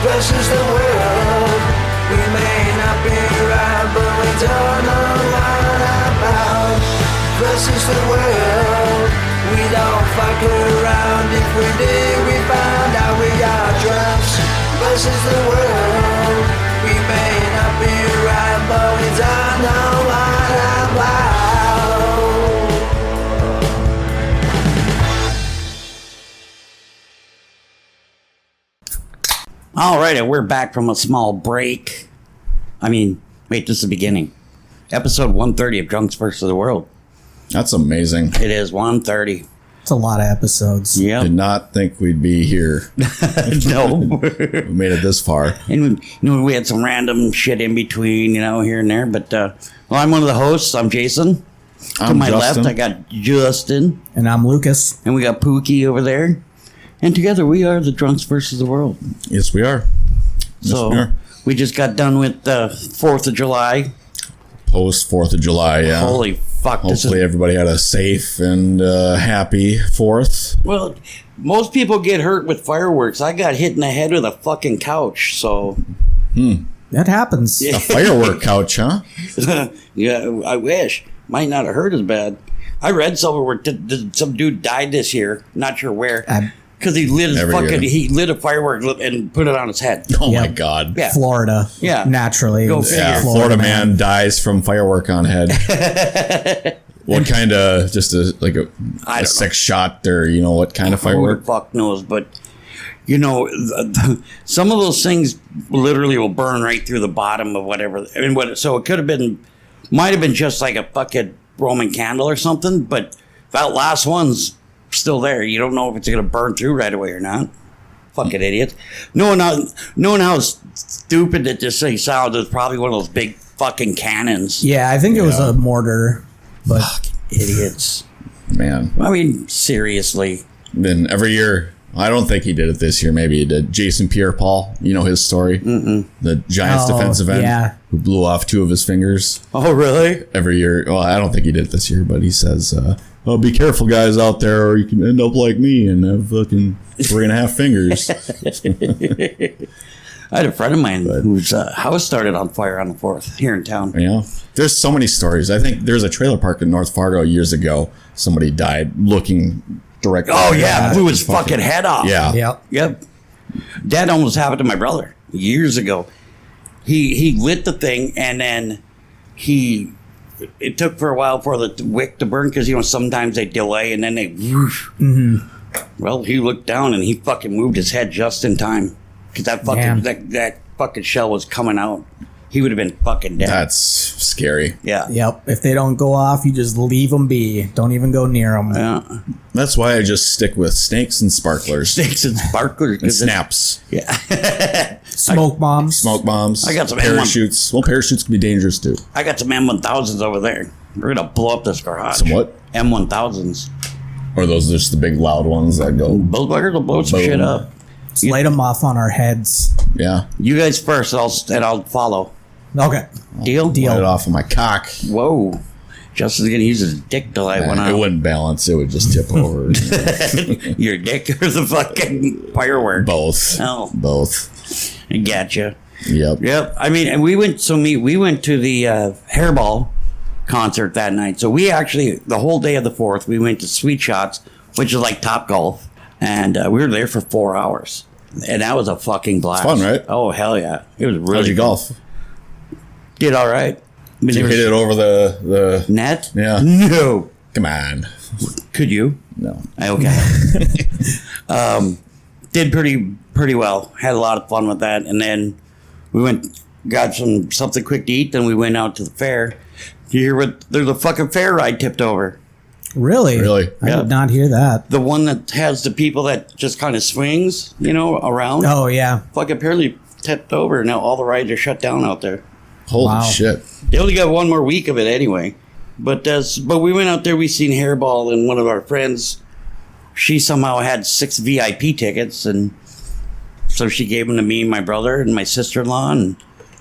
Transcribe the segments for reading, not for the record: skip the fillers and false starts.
versus the world. We may not be right, but we don't know what about. Versus the world. We don't fuck around. If we did, we found out we are drunks. Versus the world. We may not be right, but we don't know what about. All right, we're back from a small break. Wait, this is the beginning. Episode 130 of Drunks versus the World. That's amazing. It is 130. It's a lot of episodes. Yeah. Did not think we'd be here. No. We made it this far. And we had some random shit in between, here and there. But, I'm one of the hosts. I'm Jason. To my Justin. left, I got Justin. And I'm Lucas. And we got Pookie over there. And together we are the Drunks versus the World. Yes, we are. So we just got done with the 4th of July. Post 4th of July, yeah. Holy fuck. Hopefully everybody had a safe and happy 4th. Well, most people get hurt with fireworks. I got hit in the head with a fucking couch, so... That happens. A firework couch, huh? Yeah, I wish. Might not have hurt as bad. I read somewhere where some dude died this year. Not sure where. Because he lit he lit a firework and put it on his head. Oh my Yep. God. Yeah. Florida. Yeah. Naturally. Go figure. Yeah, Florida man dies from firework on head. What kind of, just a six shot or, what kind of Who the firework? fuck knows, but... some of those things literally will burn right through the bottom of whatever. So it could have been, might have been just like a fucking Roman candle or something, but that last one's still there. You don't know if it's going to burn through right away or not. Fucking idiots. Knowing how stupid that this thing sounds, it's probably one of those big fucking cannons. Yeah, I think it was a mortar. But Fucking idiots. Man. Seriously. Then every year, I don't think he did it this year. Maybe he did. Jason Pierre-Paul, his story? The Giants defensive end who blew off 2 of his fingers. Oh, really? Every year. Well, I don't think he did it this year, but he says, be careful, guys, out there, or you can end up like me and have fucking 3.5 fingers. I had a friend of mine whose house started on fire on the 4th here in town. Yeah. There's so many stories. I think there's a trailer park in North Fargo years ago. Somebody died looking directly. Oh, yeah. Blew his fucking head off. Yeah. Yep. That almost happened to my brother years ago. He lit the thing, and then it took for a while for the wick to burn because, sometimes they delay and then they whoosh. Mm-hmm. Well, he looked down and he fucking moved his head just in time because that fucking shell was coming out. He would have been fucking dead. That's scary. Yeah. Yep. If they don't go off, you just leave them be. Don't even go near them. Yeah. That's why I just stick with snakes and sparklers. Snakes and sparklers. And snaps. Yeah. Smoke bombs. Smoke bombs. I got some parachutes. Well, parachutes can be dangerous too. I got some M1000s over there. We're going to blow up this garage. Some what? M1000s. Or those just the big loud ones that go. Those buggers will blow some shit up. Just light them off on our heads. Yeah. You guys first, and I'll follow. Okay. Deal? Light it off of my cock. Whoa. Justin's going to use his dick to light one It out. wouldn't balance. It would just tip over. Your dick or the fucking firework? Both. Oh. Both. I gotcha. Yep. And we went to the Hairball concert that night. So we actually, the whole day of the 4th, we went to Sweet Shots, which is like Top Golf. And we were there for 4 hours. And that was a fucking blast. It's fun, right? Oh, hell yeah. It was really How'd you fun. golf? Did all right. Did you hit it over the net? Yeah. No. Come on. Could you? No. Okay. Did pretty well. Had a lot of fun with that. And then we got something quick to eat. Then we went out to the fair. You hear what? There's a fucking fair ride tipped over. Really? I Yeah. did not hear that. The one that has the people that just kind of swings, around. Oh, yeah. Fucking apparently tipped over. Now all the rides are shut down out there. Holy shit. They only got one more week of it anyway. But we went out there, we seen Hairball, and one of our friends, she somehow had 6 VIP tickets, and so she gave them to me and my brother and my sister-in-law and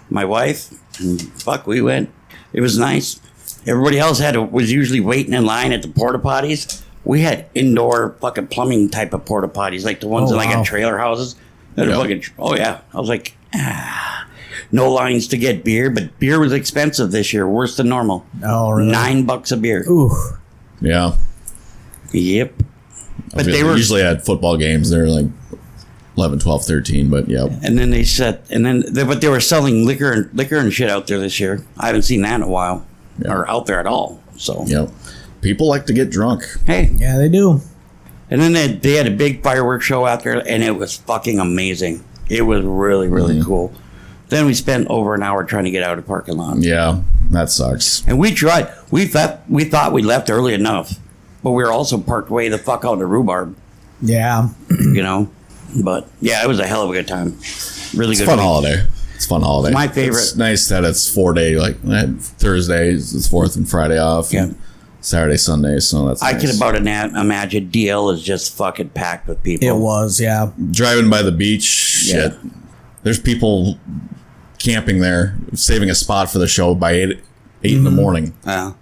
my wife, and fuck, we went. It was nice. Everybody else was usually waiting in line at the porta potties. We had indoor fucking plumbing type of porta potties, like the ones in like a trailer houses. Oh yeah, I was like, no lines to get beer, but beer was expensive this year, worse than normal. Oh, really? $9 a beer. Ooh. Yeah. Yep. But they were usually at football games. They're like 11, 12, 13. But yeah. And then but they were selling liquor and shit out there this year. I haven't seen that in a while, or out there at all. So Yep. People like to get drunk. hey, Yeah, they do. and then they had a big fireworks show out there, and it was fucking amazing. It was really, really cool. Then we spent over an hour trying to get out of the parking lot. Yeah, that sucks. And we tried. We thought we left early enough, but we were also parked way the fuck out of the rhubarb, Yeah. you know. But yeah, it was a hell of a good time. Really It's good. a fun week. holiday. It's a fun holiday. My favorite. It's nice that it's 4 day, like Thursdays, it's 4th and Friday off. Yeah. And Saturday, Sunday. So that's I nice. could about imagine DL is just fucking packed with people. It was, yeah. Driving by the beach, shit. There's people camping there, saving a spot for the show by 8 in the morning. Yeah.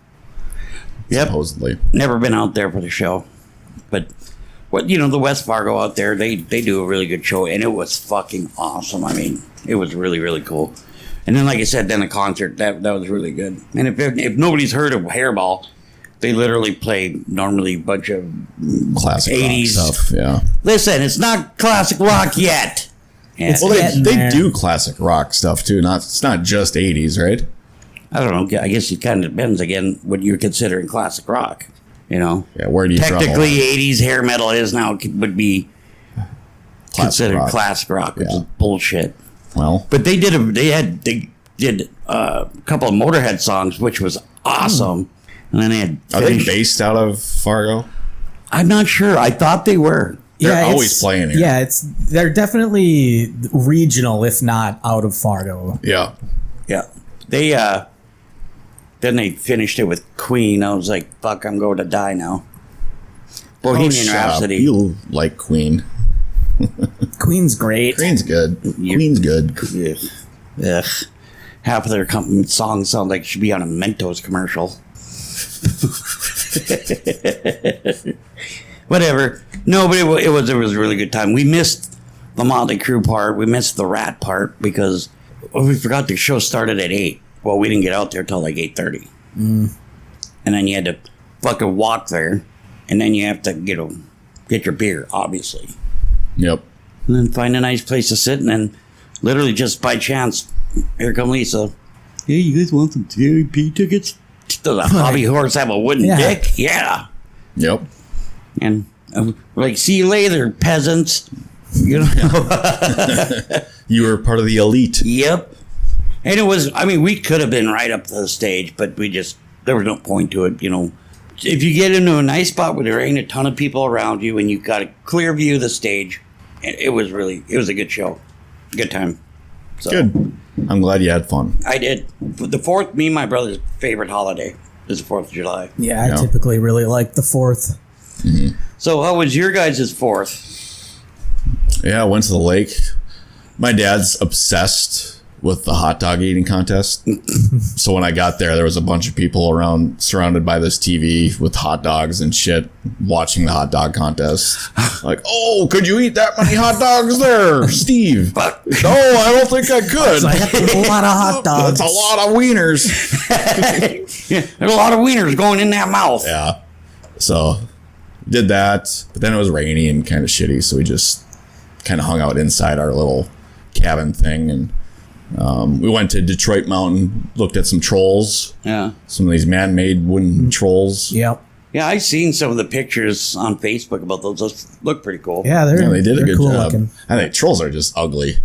Yep. Supposedly. Never been out there for the show, but the West Fargo out there, they do a really good show, and it was fucking awesome. I mean, it was really, really cool. And then, like I said, then the concert that was really good. And if nobody's heard of Hairball, they literally play normally a bunch of Classic 80s rock stuff. Yeah. Listen, it's not classic rock yet. Yeah. It's Well, getting they there. do classic rock stuff too. It's not just 80s, right? I don't know. I guess it kind of depends again what you're considering classic rock. You know, Yeah. Where do you draw the technically line? 80s hair metal is now would be considered rock. classic rock, which Yeah. is bullshit. Well, But they did a couple of Motorhead songs, which was awesome. And then they had are they finished- based out of Fargo? I'm not sure. I thought they were. They're Yeah, always it's- playing here. Yeah, they're definitely regional, if not out of Fargo. Yeah. Yeah. They then they finished it with Queen. I was like, fuck, I'm going to die now. Bohemian Shut up. Rhapsody. You like Queen. Queen's great. Queen's good. Queen's good. Ugh. Ugh. Half of their songs sound like it should be on a Mentos commercial. Whatever. No, but it was a really good time. We missed the Motley Crue part. We missed the Rat part because we forgot the show started at 8. Well, we didn't get out there till like 8:30. And then you had to fucking walk there. And then you have to get your beer, obviously. Yep. And then find a nice place to sit. And then literally just by chance, here come Lisa. Hey, you guys want some VIP tickets? Does a hobby horse have a wooden Yeah. dick? Yeah. Yep. And we're like, see you later, peasants. You know? You were part of the elite. Yep. And it was, I mean, we could have been right up to the stage, but there was no point to it, you know. If you get into a nice spot where there ain't a ton of people around you and you've got a clear view of the stage, it was a good show. Good time. So, Good. I'm glad you had fun. I did. The 4th, me and my brother's favorite holiday is the 4th of July. Yeah, I Yeah. typically really like the 4th. So how was your guys' 4th? Yeah, I went to the lake. My dad's obsessed with the hot dog eating contest. So when I got there was a bunch of people around surrounded by this TV with hot dogs and shit watching the hot dog contest. Like, oh, could you eat that many hot dogs there, Steve? Fuck. No, I don't think I could. So I had to eat a lot of hot dogs. That's a lot of wieners. Yeah, there's a lot of wieners going in that mouth. Yeah. So did that, but then it was rainy and kind of shitty, so we just kind of hung out inside our little cabin thing, and we went to Detroit Mountain, looked at some trolls, Yeah. some of these man-made wooden trolls. Yep. Yeah, I've seen some of the pictures on Facebook about those. Those look pretty cool. Yeah, Yeah, they did a they're good cool job. looking. I think trolls are just ugly.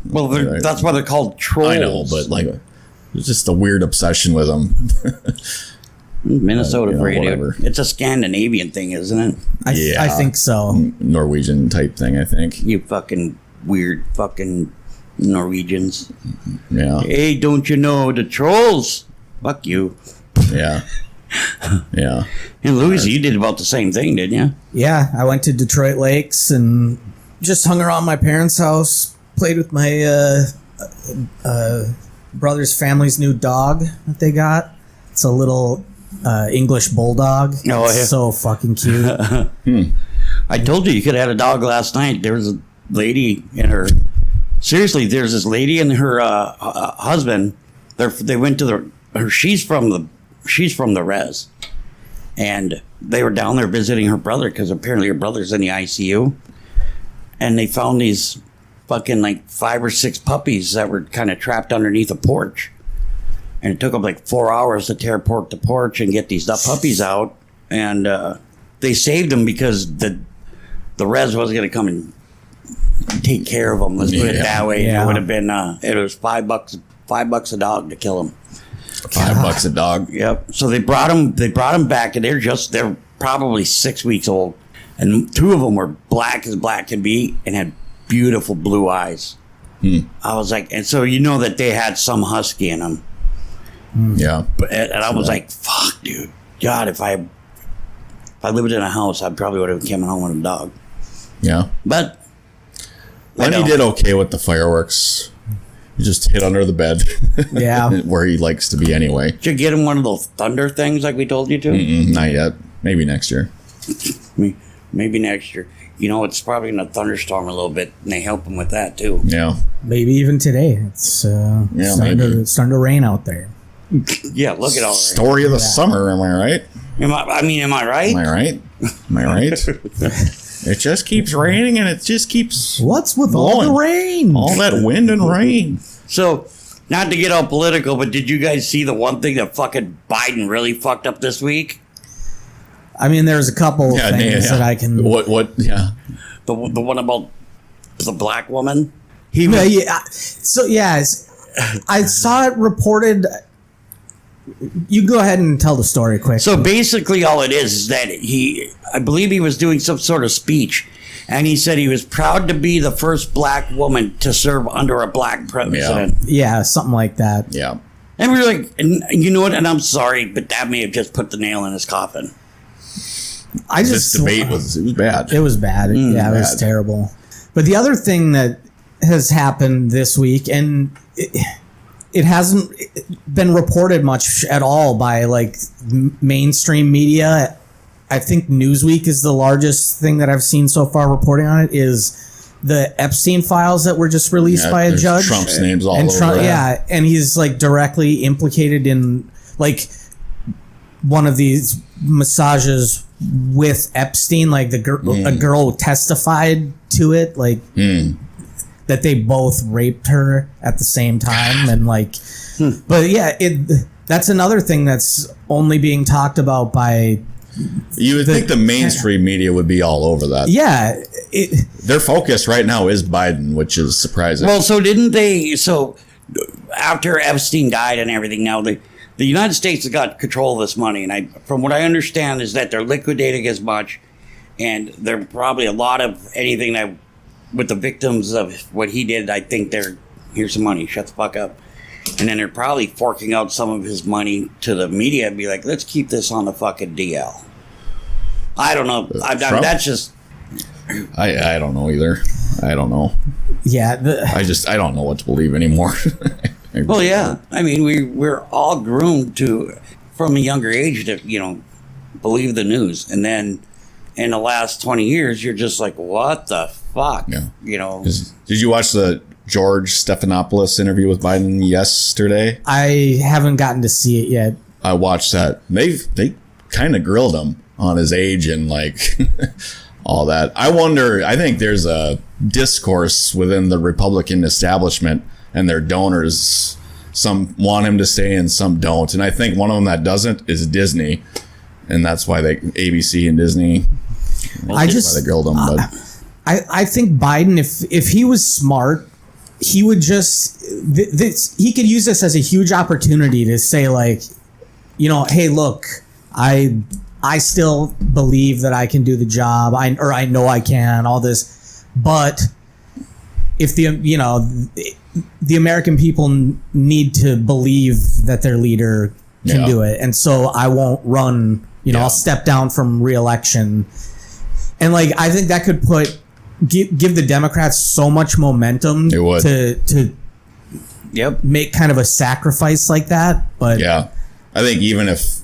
Well, that's why they're called trolls. I know, but like, there's just a weird obsession with them. Minnesota for you, whatever. dude. It's a Scandinavian thing, isn't it? Yeah. I think so. Norwegian type thing, I think. You fucking weird fucking Norwegians. Yeah, Hey, don't you know the trolls? Fuck you. yeah, yeah. And Louis, you did about the same thing, didn't you? Yeah, I went to Detroit Lakes and just hung around my parents' house, played with my brother's family's new dog that they got. It's a little English bulldog. Oh, It's yeah. so fucking cute. I told you could have had a dog last night. There was lady and her. Seriously, there's this lady and her husband. They went to she's from the res, and they were down there visiting her brother because apparently her brother's in the ICU, and they found these fucking like 5 or 6 puppies that were kind of trapped underneath a porch, and it took them like 4 hours to tear the porch and get these puppies out, and they saved them because the res wasn't going to come and take care of them. Let's put it that way. Yeah. It would have been it was $5 a dog to kill them. $5 a dog. Yep. So they brought them back, and they're probably 6 weeks old, and 2 of them were black as black can be and had beautiful blue eyes. I was like, and so you know that they had some husky in them. Yeah. And I was like, fuck, dude. God, if I lived in a house, I probably would have came home with a dog. Yeah. But Lenny did okay with the fireworks. He just hid under the bed. Yeah. Where he likes to be anyway. did you get him one of those thunder things like we told you to? Not yet. Maybe next year. Maybe next year. You know, it's probably going to thunderstorm a little bit, and they help him with that, too. Yeah. Maybe even today. It's starting to rain out there. Yeah, look at all that. Story of the summer, am I right? Am I right? Am I right? Am I right? It just keeps raining and it just keeps What's with all the blowing. rain? All that wind and rain. So, not to get all political, but did you guys see the one thing that fucking Biden really fucked up this week? I mean, there's a couple of things that I can. What? Yeah. The one about the black woman? So, I saw it reported. You go ahead and tell the story quick. So basically all it is that I believe he was doing some sort of speech, and he said he was proud to be the first black woman to serve under a black president. Yeah, something like that. Yeah. And we were like, and you know what, and I'm sorry, but that may have just put the nail in his coffin. This debate was bad. It was bad. It was terrible. But the other thing that has happened this week, and it hasn't been reported much at all by like mainstream media. I think Newsweek is the largest thing that I've seen so far reporting on it, is the Epstein files that were just released by a judge. Trump's name's all over that. Yeah, and he's like directly implicated in like one of these massages with Epstein. Like a girl testified to it, like that they both raped her at the same time, and like, but yeah, that's another thing that's only being talked about by. You would think the mainstream media would be all over that. Yeah. Their focus right now is Biden, which is surprising. Well, so didn't they? So after Epstein died and everything, now the United States has got control of this money, and from what I understand is that they're liquidating as much, and there probably a lot of anything that with the victims of what he did. I think here's some money. Shut the fuck up. And then they're probably forking out some of his money to the media and be like, let's keep this on the fucking DL. I don't know. That's just... I don't know either. I don't know. Yeah. I don't know what to believe anymore. Well, yeah. I mean, we're all groomed to, from a younger age, to, believe the news. And then in the last 20 years, you're just like, what the fuck? Yeah. Did you watch the George Stephanopoulos interview with Biden yesterday? I haven't gotten to see it yet. I watched that. They kind of grilled him on his age and like all that. I think there's a discourse within the Republican establishment and their donors. Some want him to stay and some don't. And I think one of them that doesn't is Disney. And that's why ABC and Disney, why they grilled him. But I think Biden, if he was smart, he would just he could use this as a huge opportunity to say, like, hey, look, I still believe that I can do the job. I know I can, all this, but if the American people need to believe that their leader can do it, and so I won't run. I'll step down from re-election, and like I think that could give the Democrats so much momentum to make kind of a sacrifice like that. But yeah, I think even if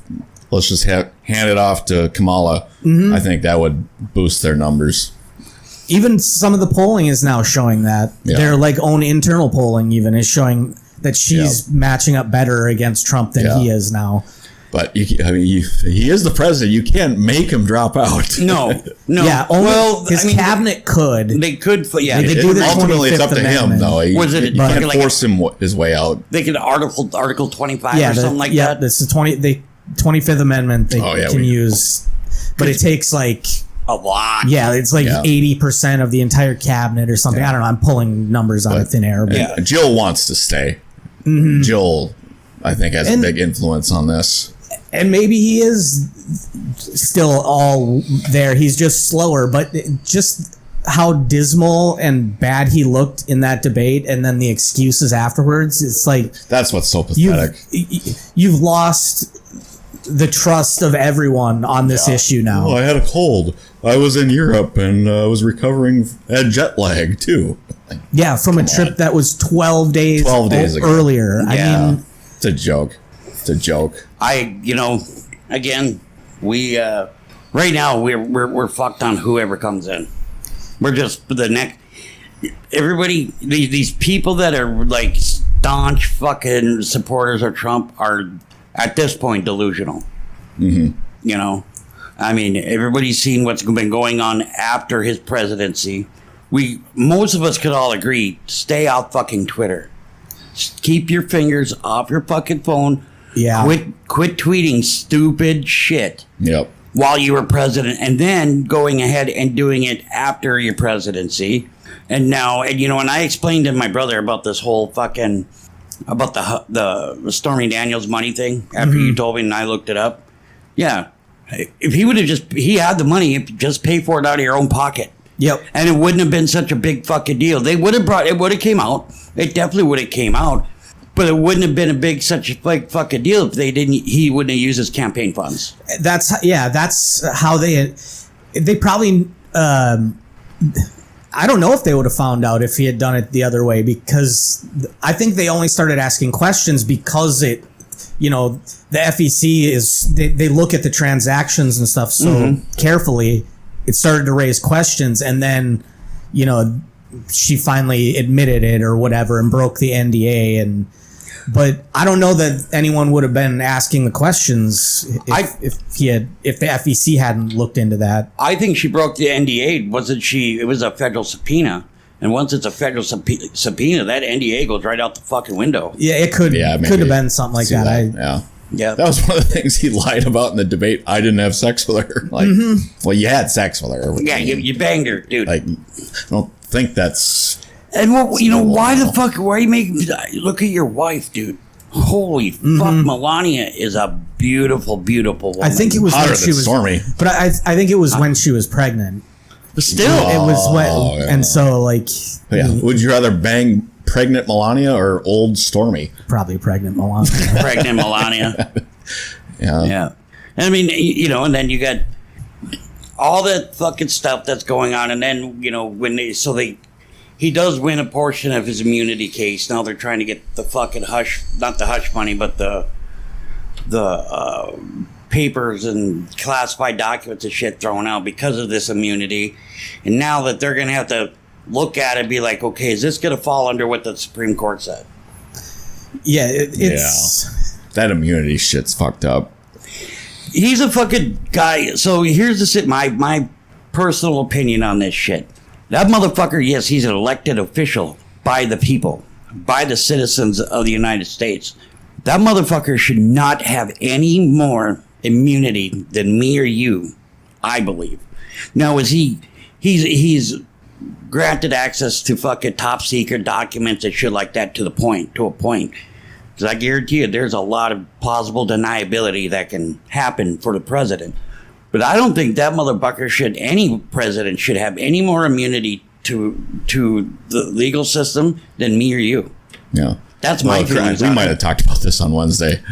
let's just hand it off to Kamala, I think that would boost their numbers. even some of the polling is now showing that. Their like own internal polling even is showing that she's matching up better against Trump than he is now. But he is the president. You can't make him drop out. No. Yeah, only his cabinet could. They could. Yeah, they do the ultimately, it's up to 25th him, Amendment. though. Was it? You can't force him his way out. They could Article 25 or something like that. Yeah, that's the 25th Amendment they can use, but it takes like a lot. Yeah, it's like 80% of the entire cabinet or something. I don't know. I'm pulling numbers out of thin air. But Jill wants to stay. Mm-hmm. Jill, I think, has a big influence on this. And maybe he is still all there. He's just slower, but just how dismal and bad he looked in that debate, and then the excuses afterwards. It's like that's what's so pathetic. You've lost the trust of everyone on this issue now. I had a cold. I was in Europe and I was recovering. Had jet lag too. Yeah, from a trip that was 12 days ago. Earlier. Yeah. I mean, it's a joke. It's a joke. Again, we right now we're fucked on whoever comes in. We're just the next. Everybody, these people that are like staunch fucking supporters of Trump are at this point delusional. Mm-hmm. You know, I mean, everybody's seen what's been going on after his presidency. Most of us could all agree, stay off fucking Twitter. Just keep your fingers off your fucking phone. Yeah. Quit tweeting stupid shit. Yep. While you were president, and then going ahead and doing it after your presidency. And now, and I explained to my brother about this whole fucking, about the Stormy Daniels money thing after you told me and I looked it up. Yeah. If he would have he had the money, just pay for it out of your own pocket. Yep. And it wouldn't have been such a big fucking deal. It would have came out. It definitely would have came out. But it wouldn't have been such a big fucking deal if he wouldn't have used his campaign funds. That's how they probably, I don't know if they would have found out if he had done it the other way, because I think they only started asking questions because the FEC they look at the transactions and stuff so carefully. It started to raise questions, and then, she finally admitted it or whatever and broke the NDA. But I don't know that anyone would have been asking the questions if the FEC hadn't looked into that. I think she broke the NDA. It was a federal subpoena. And once it's a federal subpoena, that NDA goes right out the fucking window. Yeah, it could have been something like that. Yeah, that was one of the things he lied about in the debate. I didn't have sex with her. Like, well, you had sex with her. Yeah, you banged her, dude. Like, I don't think that's. And why the fuck? Why you make? Look at your wife, dude. Holy fuck, Melania is a beautiful, beautiful woman. I think it was hotter when than she was Stormy. But I think it was when she was pregnant. Still, it was when, and so like. Yeah. Would you rather bang pregnant Melania or old Stormy? Probably pregnant Melania. Pregnant Melania. Yeah. I mean, and then you got all that fucking stuff that's going on, and then he does win a portion of his immunity case. Now they're trying to get the fucking not the hush money, but the papers and classified documents and shit thrown out because of this immunity. And now that they're going to have to look at it and be like, okay, is this going to fall under what the Supreme Court said? Yeah, it's... That immunity shit's fucked up. He's a fucking guy. So here's my personal opinion on this shit. That motherfucker, yes, he's an elected official by the people, by the citizens of the United States. That motherfucker should not have any more immunity than me or you, I believe. Now, he's granted access to fucking top secret documents and shit like that to a point. Because I guarantee you there's a lot of plausible deniability that can happen for the president. But I don't think that motherfucker any president should have any more immunity to the legal system than me or you. Yeah. That's my feelings. We might have talked about this on Wednesday.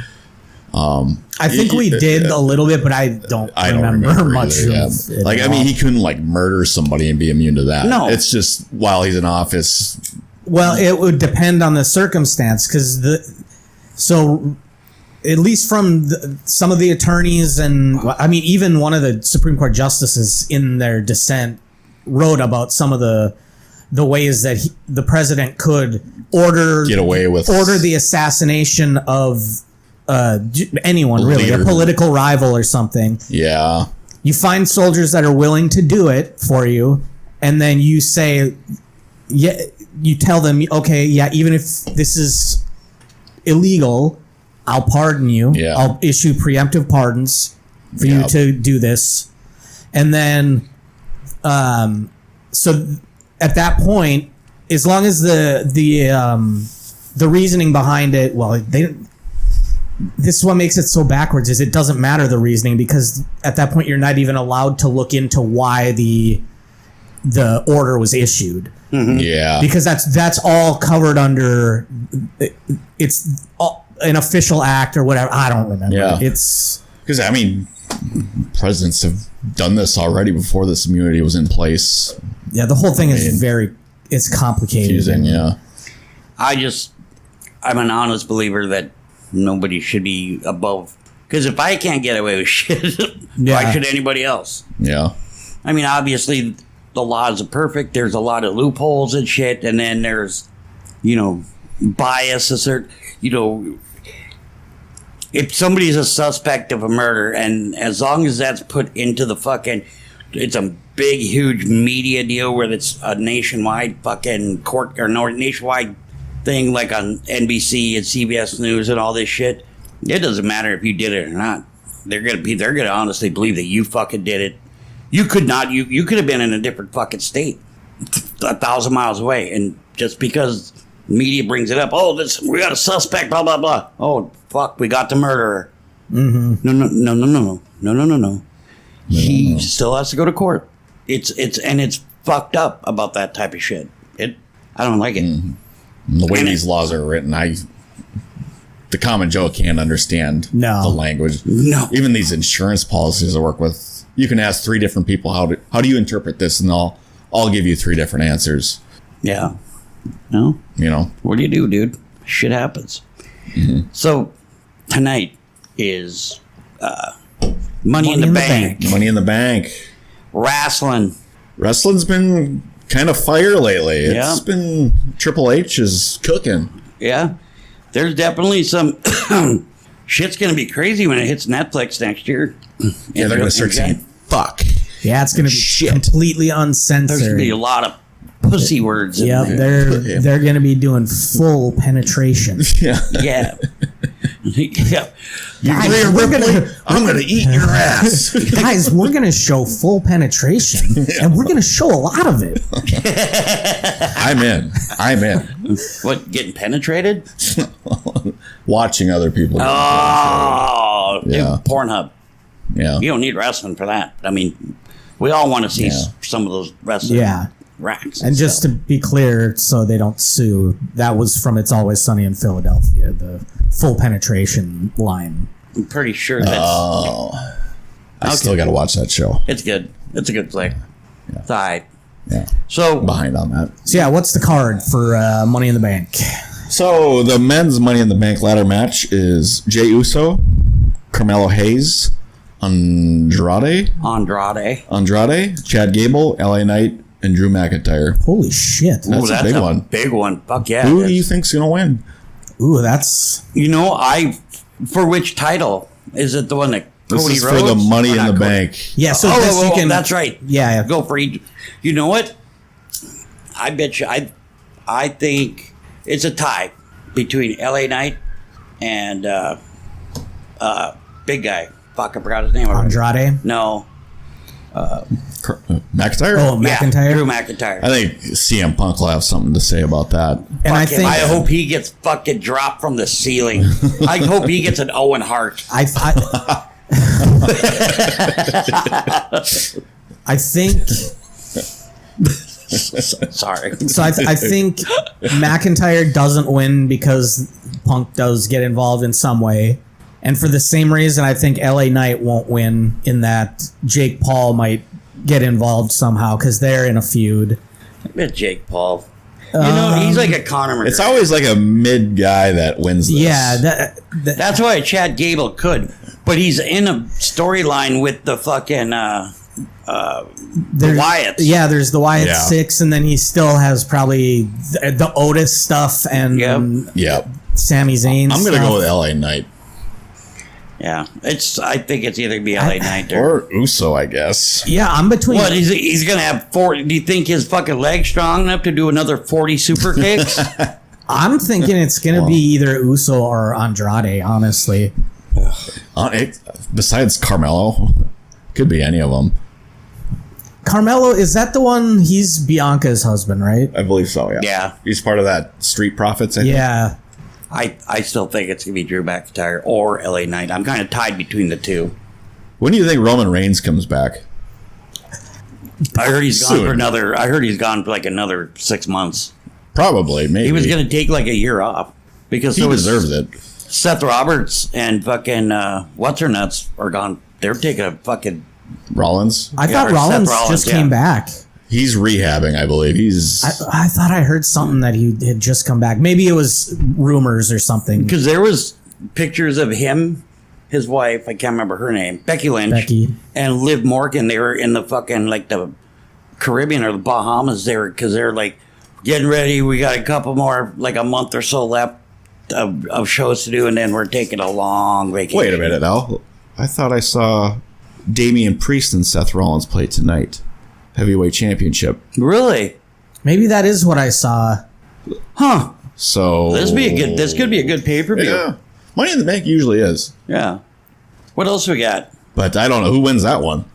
I think we did a little bit, but I don't remember much either, of it. Like, I mean, he couldn't murder somebody and be immune to that. No. It's just while he's in office. Well, it would depend on the circumstance, because at least from some of the attorneys and, I mean, even one of the Supreme Court justices in their dissent wrote about some of the ways that the president could Get away with order the assassination of anyone, really, a political rival or something. Yeah. You find soldiers that are willing to do it for you, and then you say, yeah, you tell them, okay, yeah, even if this is illegal, I'll pardon you. Yeah. I'll issue preemptive pardons for you to do this. And then, so at that point, as long as the reasoning behind it, well, this is what makes it so backwards, is it doesn't matter the reasoning, because at that point you're not even allowed to look into why the order was issued. Mm-hmm. Yeah. Because that's all covered under, it's an official act or whatever. I don't remember. Yeah. It's Because, I mean, presidents have done this already before this immunity was in place. yeah, the whole thing is it's complicated. Confusing, yeah. I'm an honest believer that nobody should be above. Because if I can't get away with shit, why should anybody else? Yeah. I mean, obviously, the laws are perfect. There's a lot of loopholes and shit. And then there's, bias, if somebody's a suspect of a murder, and as long as that's put into the it's a big, huge media deal where it's a nationwide fucking court or nationwide thing, like on NBC and CBS News and all this shit. It doesn't matter if you did it or not. They're gonna honestly believe that you fucking did it. You could not. You could have been in a different fucking state, 1,000 miles away, and just because media brings it up, we got a suspect, blah blah blah. Oh fuck, we got the murderer. Mm-hmm. No. He still has to go to court. It's fucked up about that type of shit. I don't like it. Mm-hmm. The way these laws are written, the common Joe can't understand the language. No. Even these insurance policies I work with, you can ask 3 different people, how do you interpret this? And I'll give you 3 different answers. Yeah. No? What do you do, dude? Shit happens. Mm-hmm. So, tonight is Money in the Bank. Money in the Bank. Wrestling. Wrestling's been kind of fire lately. It's been Triple H is cooking. Yeah. There's definitely some shit's going to be crazy when it hits Netflix next year. Yeah, they're going to start saying fuck. Yeah, it's going to be completely uncensored. There's going to be a lot of pussy words. Yep, they're going to be doing full penetration. Yeah. Yeah. Yeah. I'm going to eat your ass. Guys, we're going to show full penetration, and we're going to show a lot of it. I'm in. What, getting penetrated? Watching other people. Oh, yeah. Pornhub. Yeah. You don't need wrestling for that. I mean, we all want to see some of those wrestling racks. And just to be clear, so they don't sue, that was from It's Always Sunny in Philadelphia, the full penetration line. I'm pretty sure that's... I still got to watch that show. It's good. It's a good flick. Yeah. It's all right. Yeah. So... Behind on that. So, what's the card for Money in the Bank? So, the men's Money in the Bank ladder match is Jey Uso, Carmelo Hayes, Andrade, Chad Gable, LA Knight, and Drew McIntyre. Holy shit. That's a big one. Big one. Fuck yeah. Who do you think's going to win? Ooh, that's... For which title? Is it the one that This Cody is Rhodes? for the Money in the Bank. Yeah, so you can... That's right. Yeah. Go for each. You know what? I bet you... I think it's a tie between LA Knight and big guy. Fuck, I forgot his name. Andrade? No. McIntyre? Oh, McIntyre? Drew McIntyre. I think CM Punk will have something to say about that. And I think... I hope he gets fucking dropped from the ceiling. I hope he gets an Owen Hart. I think... Sorry. So I think McIntyre doesn't win because Punk does get involved in some way. And for the same reason, I think LA Knight won't win, in that Jake Paul might get involved somehow because they're in a feud. I bet Jake Paul. He's like a Conor McGregor. It's always like a mid guy that wins this. Yeah. That's why Chad Gable could. But he's in a storyline with the fucking There's, Wyatts. Yeah, there's the Wyatt Yeah. 6, and then he still has probably the Otis stuff and Yep. Sami Zayn. I'm gonna stuff. go with LA Knight Yeah, I think it's either gonna be LA Knight or. or Uso, I guess. Yeah, I'm between. What, he's gonna have 40? Do you think his fucking leg's strong enough to do another 40 super kicks? I'm thinking it's gonna be either Uso or Andrade. Honestly, Besides Carmelo, could be any of them. Carmelo, is that the one? He's Bianca's husband, right? I believe so. Yeah. Yeah. He's part of that Street Profits. I think. Yeah. I still think it's gonna be Drew McIntyre or LA Knight. I'm kind of tied between the two. When do you think Roman Reigns comes back? I heard he's gone Soon. for another. I heard he's gone for like another 6 months. Probably. Maybe He was gonna take like a year off because He so was deserves it. Seth Roberts and fucking what's her nuts are gone. They're taking a fucking. Rollins. I Yeah, thought or Seth Rollins Rollins, just yeah. came back. He's rehabbing, I believe. He's I thought I heard something that he had just come back. Maybe it was rumors or something. Because there was pictures of him, his wife, I can't remember her name, Becky Lynch, Becky. and Liv Morgan. They were in the fucking like the Caribbean or the Bahamas there because they're like getting ready. We got a couple more, like a month or so left of shows to do, and then we're taking a long vacation. Wait a minute now. I thought I saw Damian Priest and Seth Rollins play tonight. Heavyweight Championship. Really? Maybe that is what I saw. Huh? So This could be a good pay per view. Yeah. Money in the Bank usually is. Yeah. What else we got? But I don't know who wins that one.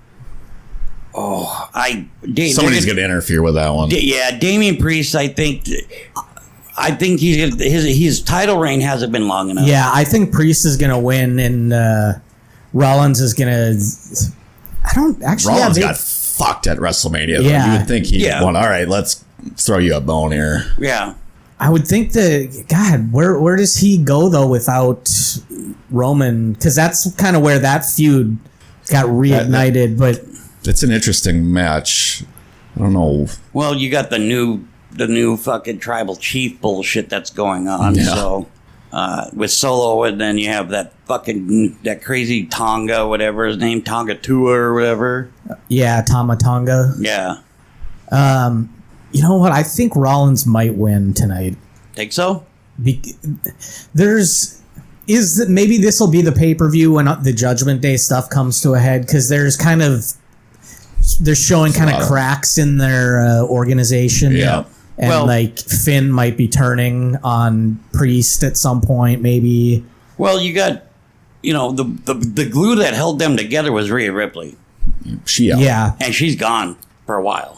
Somebody's going to interfere with that one. Yeah, Damian Priest. I think his title reign hasn't been long enough. Yeah, I think Priest is going to win, and Rollins is going to. I don't actually. Rollins yeah, got fucked at WrestleMania. Though. Yeah. You would think he'd Yeah. won. All right, let's throw you a bone here. Yeah. I would think that. God, where does he go though without Roman? Because that's kind of where that feud got reignited. But It's an interesting match. I don't know. Well, you got the new fucking tribal chief bullshit that's going on. Yeah. So with Solo, and then you have that crazy Tonga, whatever his name, Tonga Tua or whatever. yeah, Tama Tonga. Yeah. You know what? I think Rollins might win tonight. Think so? Maybe this will be the pay-per-view when the Judgment Day stuff comes to a head, because they're showing kind of cracks in their organization. Yeah. And Well- like Finn might be turning on Priest at some point, maybe. Well, you got, the glue that held them together was Rhea Ripley, Yeah. and she's gone for a while.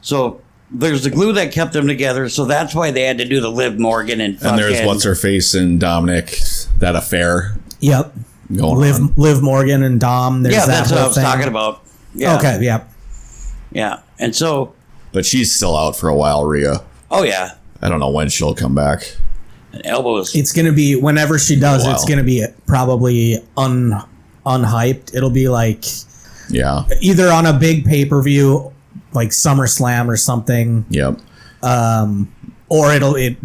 So there's the glue that kept them together. So that's why they had to do the Liv Morgan and fucking. And there's what's her face and Dominic, that affair Yep. going on. Liv Morgan and Dom. There's Yeah, that that's what I whole was thing. talking about. Yeah. Okay. Yep. Yeah, and so, But she's still out for a while, Rhea. oh yeah, I don't know when she'll come back. an elbows. It's gonna be whenever she does. Wow. It's gonna be probably unhyped. It'll be like Yeah. either on a big pay-per-view like SummerSlam or something, Yep. or it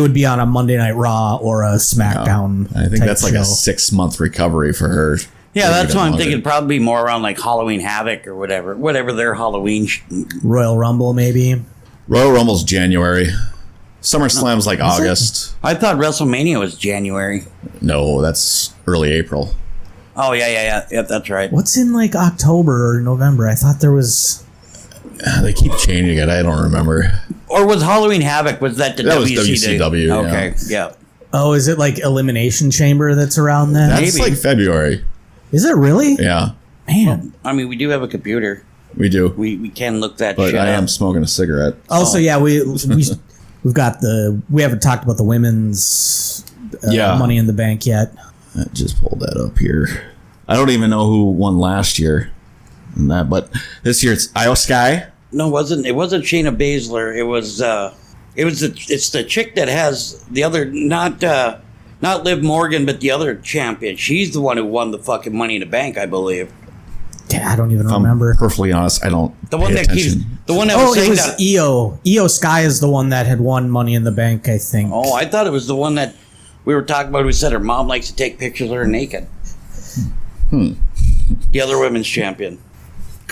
would be on a Monday Night Raw or a SmackDown. I think type that's like a show. 6-month recovery for her. Yeah, Or that's even what I'm longer. thinking. Probably more around like Halloween Havoc or whatever their Halloween. Royal Rumble maybe. Royal Rumble's January. SummerSlam's like August. I thought WrestleMania was January. No, that's early April. Oh yeah. Yep, that's right. What's in like October or November? I thought there was. They keep changing it. I don't remember. Or was Halloween Havoc? Was that the That was WCW? WCW, yeah. Okay, yeah. Oh, is it like Elimination Chamber that's around then? That's Maybe. like February. Is it really? Yeah, Man. I mean, we do have a computer. we do. We can look that But shit I up. am smoking a cigarette. Also, yeah, we've got we haven't talked about the women's Yeah. Money in the Bank yet. I just pulled that up here. I don't even know who won last year. In that, but this year it's Io Sky. No, it wasn't Shayna Baszler. It's the chick that has the other, not Liv Morgan, but the other champion. She's the one who won the fucking Money in the Bank, I believe. Yeah, I don't even If I'm remember. perfectly honest, I don't. The one pay that keeps, attention. the one that Oh, was it saying was that. Io. Io Sky is the one that had won Money in the Bank, I think. Oh, I thought it was the one that we were talking about. Who said her mom likes to take pictures of her naked. The other women's champion.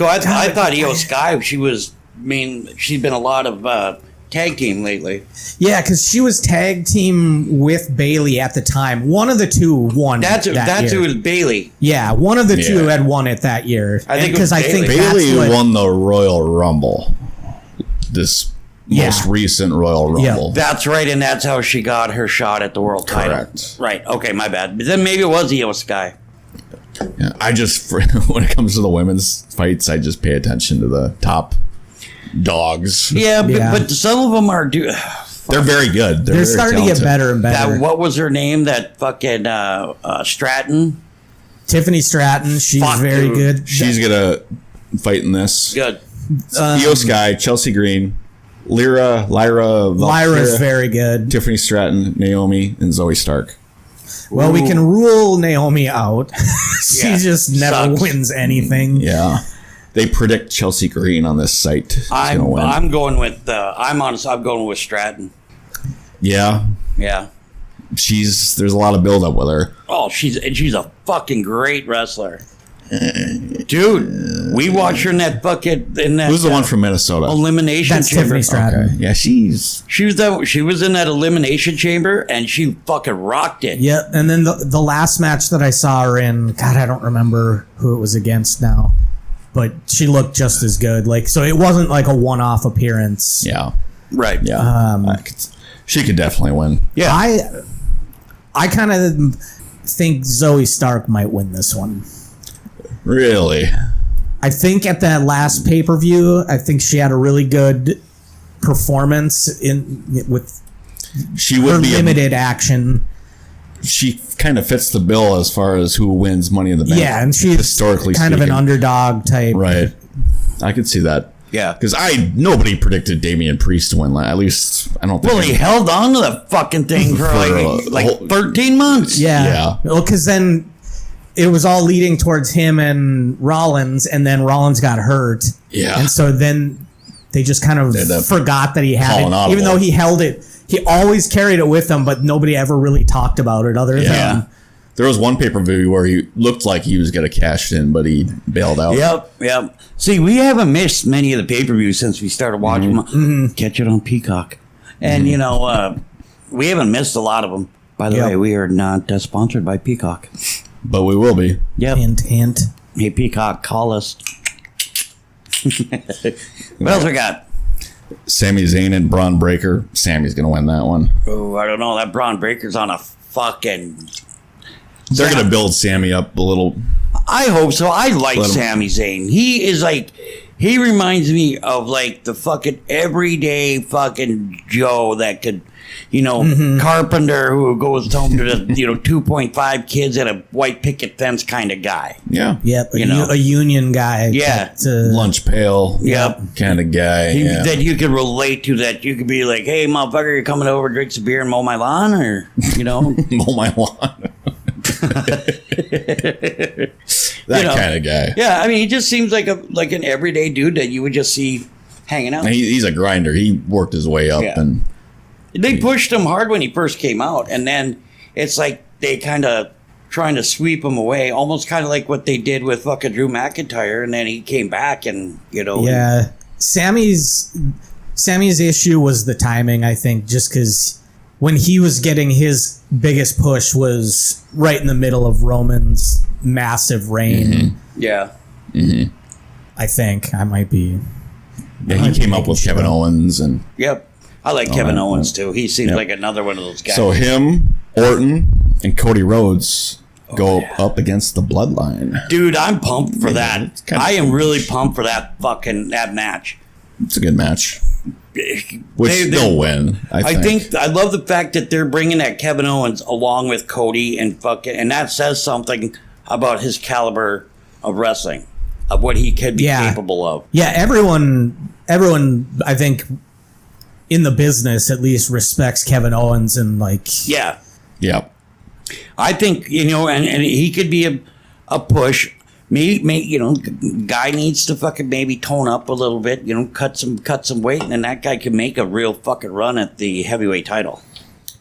I thought Io Sky, she's been a lot of tag team lately. Yeah, because she was tag team with Bailey at the time. One of the two won. That's year. who was Bailey. Yeah, one of the two Yeah. had won it that year. I think it because was I think Bailey that's what, won the Royal Rumble. This Yeah. most recent Royal Yeah. Rumble. That's right, and that's how she got her shot at the world title. Correct. Right. Okay, my bad. But then maybe it was Io Sky. Yeah, I just, when it comes to the women's fights, I just pay attention to the top dogs. Yeah, Yeah. but some of them are. They're very good. they're very starting to get talented. better and better. What was her name? That fucking Stratton. Tiffany Stratton, she's Fuck, very dude. good. She's gonna fight in this. Good. Io Sky, Chelsea Green, Lyra's Lyra's very good. Tiffany Stratton, Naomi, and Zoe Stark. Well, we can rule Naomi out. She Yeah, just never sucks. wins anything. Yeah, they predict Chelsea Green on this site. is gonna win. I'm going with. I'm honest. I'm going with Stratton. Yeah, Yeah. there's a lot of build up with her. Oh, she's a fucking great wrestler. Dude, we watched her in that Who's the one from Minnesota? elimination That's chamber. Tiffany Stratton. Okay. Yeah, she's She was in that elimination chamber and she fucking rocked it. Yeah, and then the last match that I saw her in, God, I don't remember who it was against now, but she looked just as good. Like, so it wasn't like a one-off appearance. yeah. Right. Yeah. She could definitely win. Yeah. I kind of think Zoe Stark might win this one. Really? I think at that last pay-per-view, I think she had a really good performance with She her would be limited action. she kind of fits the bill as far as who wins Money in the Bank. Yeah, and she's historically kind of speaking. an underdog type. Right. I could see that. Yeah. Because nobody predicted Damian Priest to win. At least I don't think. Well, he held on to the fucking thing for like whole- 13 months. Yeah. Yeah. Well, because then it was all leading towards him and Rollins, and then Rollins got hurt. Yeah. And so then they just kind of Ended up forgot that he had falling it. out of Even though it. he held it, he always carried it with him, but nobody ever really talked about it other Yeah. than. There was one pay-per-view where he looked like he was going to cash in, but he bailed out. Yep. See, we haven't missed many of the pay-per-views since we started watching them. Catch it on Peacock. And, we haven't missed a lot of them. By the Yep. way, we are not sponsored by Peacock. But we will be. Yep. Hint, hint. Hey, Peacock, call us. What else we got? Sami Zayn and Braun Breaker. Sammy's going to win that one. Oh, I don't know. That Braun Breaker's on a fucking... They're going to build Sammy up a little. I hope so. I like Let him- Sami Zayn. He is like... He reminds me of like the fucking everyday fucking Joe that could... carpenter who goes home to the 2.5 kids at a white picket fence kind of guy. Yeah. Yep. You know. A union guy. Yeah. Lunch pail. Yep. Kind of guy. Yeah. That you could relate to, that you could be like, hey, motherfucker, you coming over to drink some beer and mow my lawn? Or, Mow my lawn. That kind of guy. Yeah, I mean, he just seems like an everyday dude that you would just see hanging out. He's a grinder. He worked his way up. Yeah. And They pushed him hard when he first came out, and then it's like they kind of trying to sweep him away, almost kind of like what they did with fucking Drew McIntyre, and then he came back and, Yeah. Sammy's issue was the timing, I think, just because when he was getting his biggest push was right in the middle of Roman's massive reign. Yeah. I think I might be. yeah, he came up with Kevin Owens. And Yep. I like Kevin right. Owens, too. He seems Yep. like another one of those guys. so him, Orton, and Cody Rhodes go up against the Bloodline. Dude, I'm pumped for that. it's kinda I am fun. really pumped for that match. It's a good match. Which they'll win. I think. I love the fact that they're bringing that Kevin Owens along with Cody and that says something about his caliber of wrestling, of what he could be capable of. Yeah, everyone, I think, in the business at least respects Kevin Owens and like. Yeah. Yeah. I think, and he could be a push. Guy needs to fucking maybe tone up a little bit, cut some weight, and then that guy can make a real fucking run at the heavyweight title.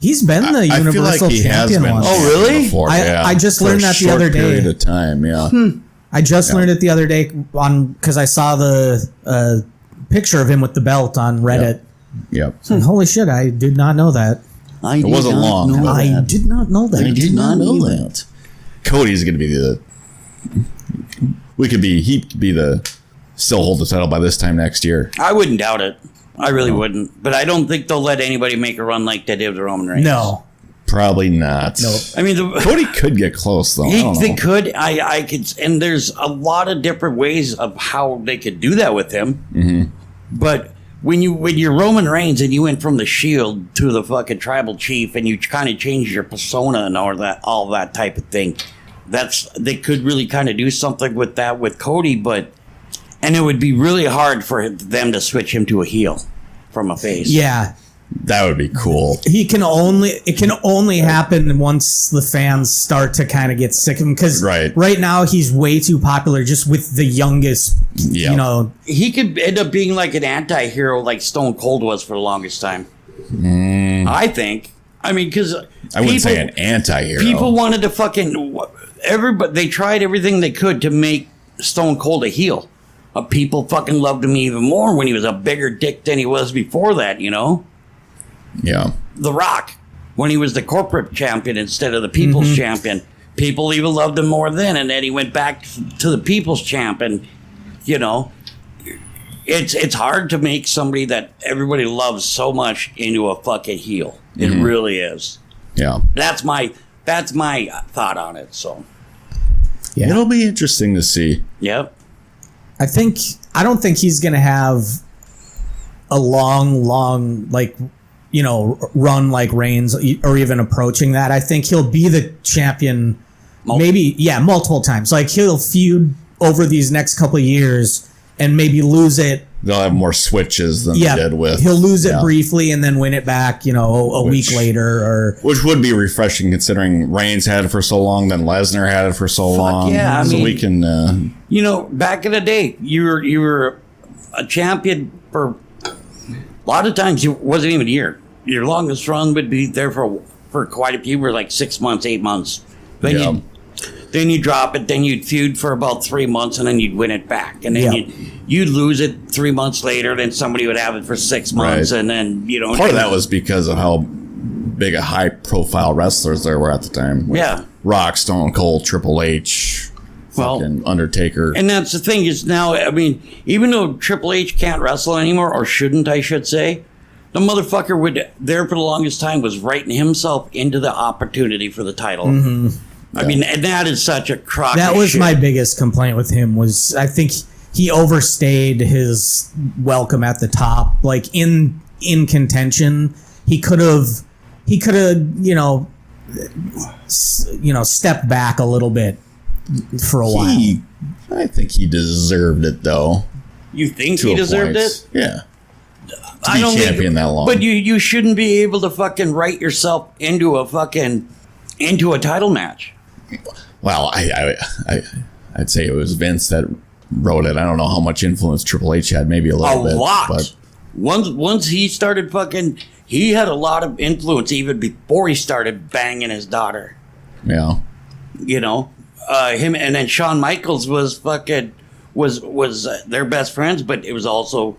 He's been the I feel Universal like he has Champion been. once. Oh, really? Before, I just learned for a that the other short day. period of time. Yeah. I just learned it the other day because I saw the picture of him with the belt on Reddit. Yep. So, holy shit! I did not know that. It wasn't long. I did not know that. I did not know that. Cody's going to be he could be still hold the title by this time next year. I wouldn't doubt it. I really wouldn't. But I don't think they'll let anybody make a run like they did with Roman Reigns. No. Probably not. Nope. I mean, Cody could get close though. I don't know. They could. I could, and there's a lot of different ways of how they could do that with him. Mm-hmm. But when you're Roman Reigns and you went from the Shield to the fucking tribal chief, and you kind of changed your persona and all that type of thing, they could really kind of do something with that with Cody, and it would be really hard for them to switch him to a heel from a face. Yeah. That would be cool. It can only happen once the fans start to kind of get sick of him, because right now he's way too popular just with the youngest. Yeah. You know, he could end up being like an anti-hero like Stone Cold was for the longest time. I think. I mean, because I wouldn't say an anti-hero. People wanted to everybody. They tried everything they could to make Stone Cold a heel. People fucking loved him even more when he was a bigger dick than he was before that. You know. Yeah. The Rock, when he was the corporate champion instead of the people's champion, people even loved him more then, and then he went back to the people's champ, and you know, it's hard to make somebody that everybody loves so much into a fucking heel. It really is. Yeah. That's my thought on it. So yeah. It'll be interesting to see. Yep. I don't think he's gonna have a long run like Reigns, or even approaching that. I think he'll be the champion multiple times. Like, he'll feud over these next couple of years and maybe lose it. They'll have more switches than they did with. He'll lose it briefly and then win it back, a week later. Which would be refreshing, considering Reigns had it for so long, then Lesnar had it for so long. Yeah, we can... back in the day, you were a champion for... A lot of times, it wasn't even a year. Your longest run would be there for quite a few. Were like 6 months, 8 months. Then you drop it. Then you'd feud for about 3 months, and then you'd win it back. And then you'd lose it 3 months later. Then somebody would have it for 6 months, and then part of that was because of how big a high-profile wrestlers there were at the time. Yeah, Rock, Stone Cold, Triple H. Fucking Undertaker. And that's the thing is now, I mean, even though Triple H can't wrestle anymore, or shouldn't, I should say, the motherfucker there for the longest time was writing himself into the opportunity for the title. I mean, and that is such a crock. That of was shit. my biggest complaint with him, was I think he overstayed his welcome at the top. Like, in contention, he could have stepped back a little bit for a while. I think he deserved it, though. You think he deserved it? Yeah. To be champion that long. But you shouldn't be able to fucking write yourself into a title match. Well, I'd say it was Vince that wrote it. I don't know how much influence Triple H had. Maybe a little bit. A lot. But once he started he had a lot of influence even before he started banging his daughter. Yeah. Him, and then Shawn Michaels was their best friends, but it was also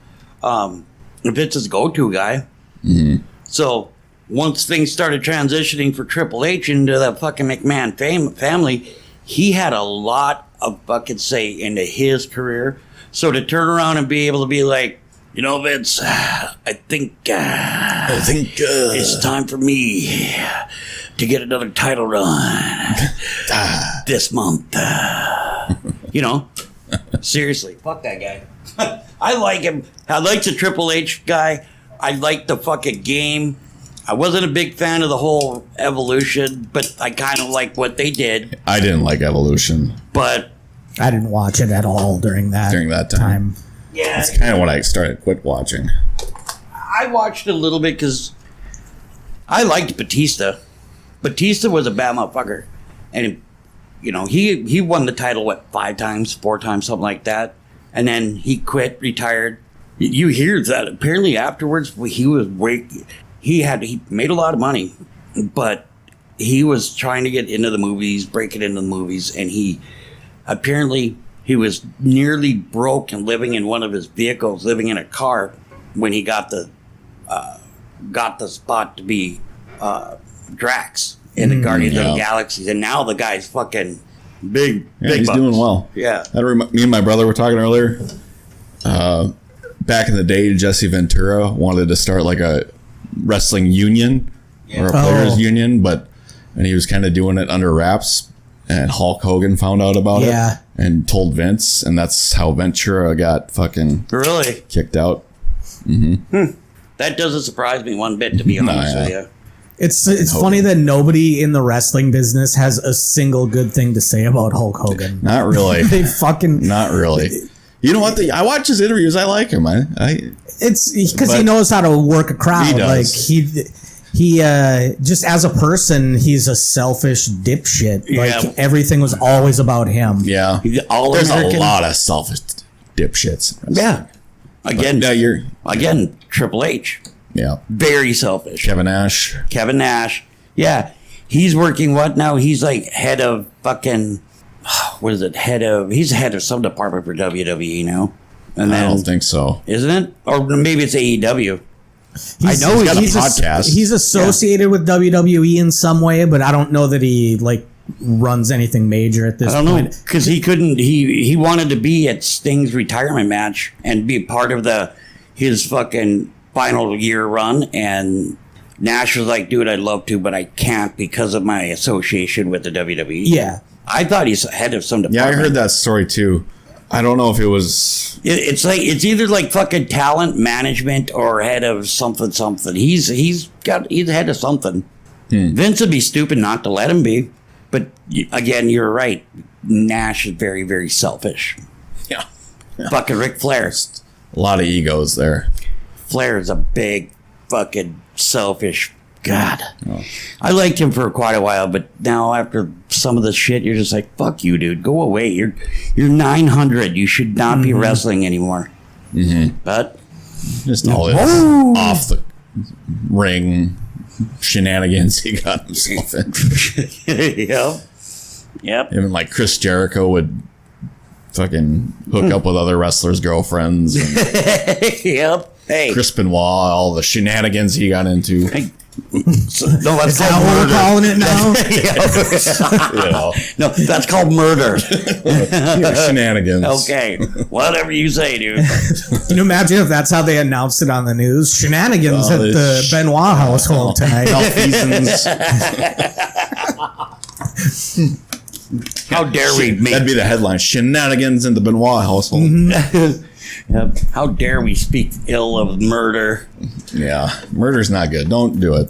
Vince's go-to guy. Mm-hmm. So once things started transitioning for Triple H into the fucking McMahon family, he had a lot of fucking say into his career. So to turn around and be able to be like, Vince, I think it's time for me to get another title run this month. Seriously, fuck that guy. I like him. I like the Triple H guy. I like the fucking game. I wasn't a big fan of the whole Evolution, but I kind of like what they did. I didn't like Evolution, but I didn't watch it at all during that time. Yeah, that's kind of when I quit watching. I watched a little bit because I liked Batista. Batista was a bad motherfucker, and he won the title 4 times, something like that, and then he quit, retired. You hear that apparently afterwards he made a lot of money, but he was trying to get into the movies, breaking into the movies, and he apparently he was nearly broke and living in one of his vehicles, living in a car, when he got the spot to be Drax in the Guardians of the Galaxy. And now the guy's fucking big. Yeah, he's bucks. doing well. Yeah. Me and my brother were talking earlier. Back in the day, Jesse Ventura wanted to start like a wrestling union or a players union, and he was kind of doing it under wraps. And Hulk Hogan found out about it and told Vince, and that's how Ventura got fucking really kicked out. That doesn't surprise me one bit, to be honest with you. It's funny that nobody in the wrestling business has a single good thing to say about Hulk Hogan. Not really. They fucking not really. You know what? I watch his interviews. I like him. It's because he knows how to work a crowd. He does. Like he just as a person, he's a selfish dipshit. Like everything was always about him. Yeah. There's a lot of selfish dipshits. Yeah. Again, Triple H. Yeah. Very selfish. Kevin Nash. Yeah. He's working what now? He's like head of fucking, what is it? He's head of some department for WWE now. And I don't think so. Isn't it? Or maybe it's AEW. I know he's got a podcast. He's associated with WWE in some way, but I don't know that he like runs anything major at this point. I don't know, because he couldn't. He wanted to be at Sting's retirement match and be part of his fucking final year run, and Nash was like, "Dude, I'd love to, but I can't because of my association with the WWE." Yeah, I thought he's head of some department. Yeah, I heard that story too. I don't know if it was. It's either like fucking talent management or head of something. He's head of something. Vince would be stupid not to let him be. But again, you're right. Nash is very, very selfish. Yeah. Fucking Ric Flair. A lot of egos there. Flair is a big fucking selfish God. Oh. I liked him for quite a while, but now after some of the shit, you're just like, fuck you, dude. Go away. You're 900. You should not be wrestling anymore. But just all off the ring shenanigans he got himself in. Yep. Even like Chris Jericho would fucking hook up with other wrestlers' girlfriends. And yep. Hey. Chris Benoit, all the shenanigans he got into. Hey. No, that's called murder. We're calling it now. No, that's called murder. Shenanigans. Okay, whatever you say, dude. Can you imagine if that's how they announced it on the news? Shenanigans at the Benoit household tonight. How dare we make... That'd be the headline. Shenanigans in the Benoit household. Yep. How dare we speak ill of murder? Yeah, murder's not good. Don't do it.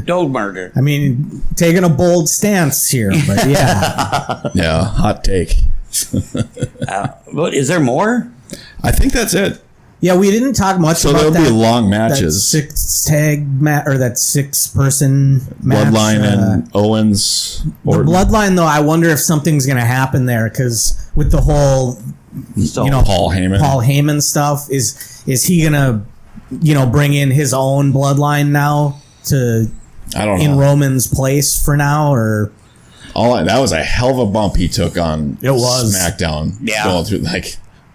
Don't murder. I mean, taking a bold stance here, but yeah. Yeah, hot take. But is there more? I think that's it. Yeah, we didn't talk much about that. So there'll be long matches. That 6-person match. Bloodline and Owens. The Bloodline, though, I wonder if something's going to happen there, because with the whole... Paul Heyman stuff, is he gonna bring in his own bloodline now to in Roman's place for now, or that was a hell of a bump he took on SmackDown. Yeah, going through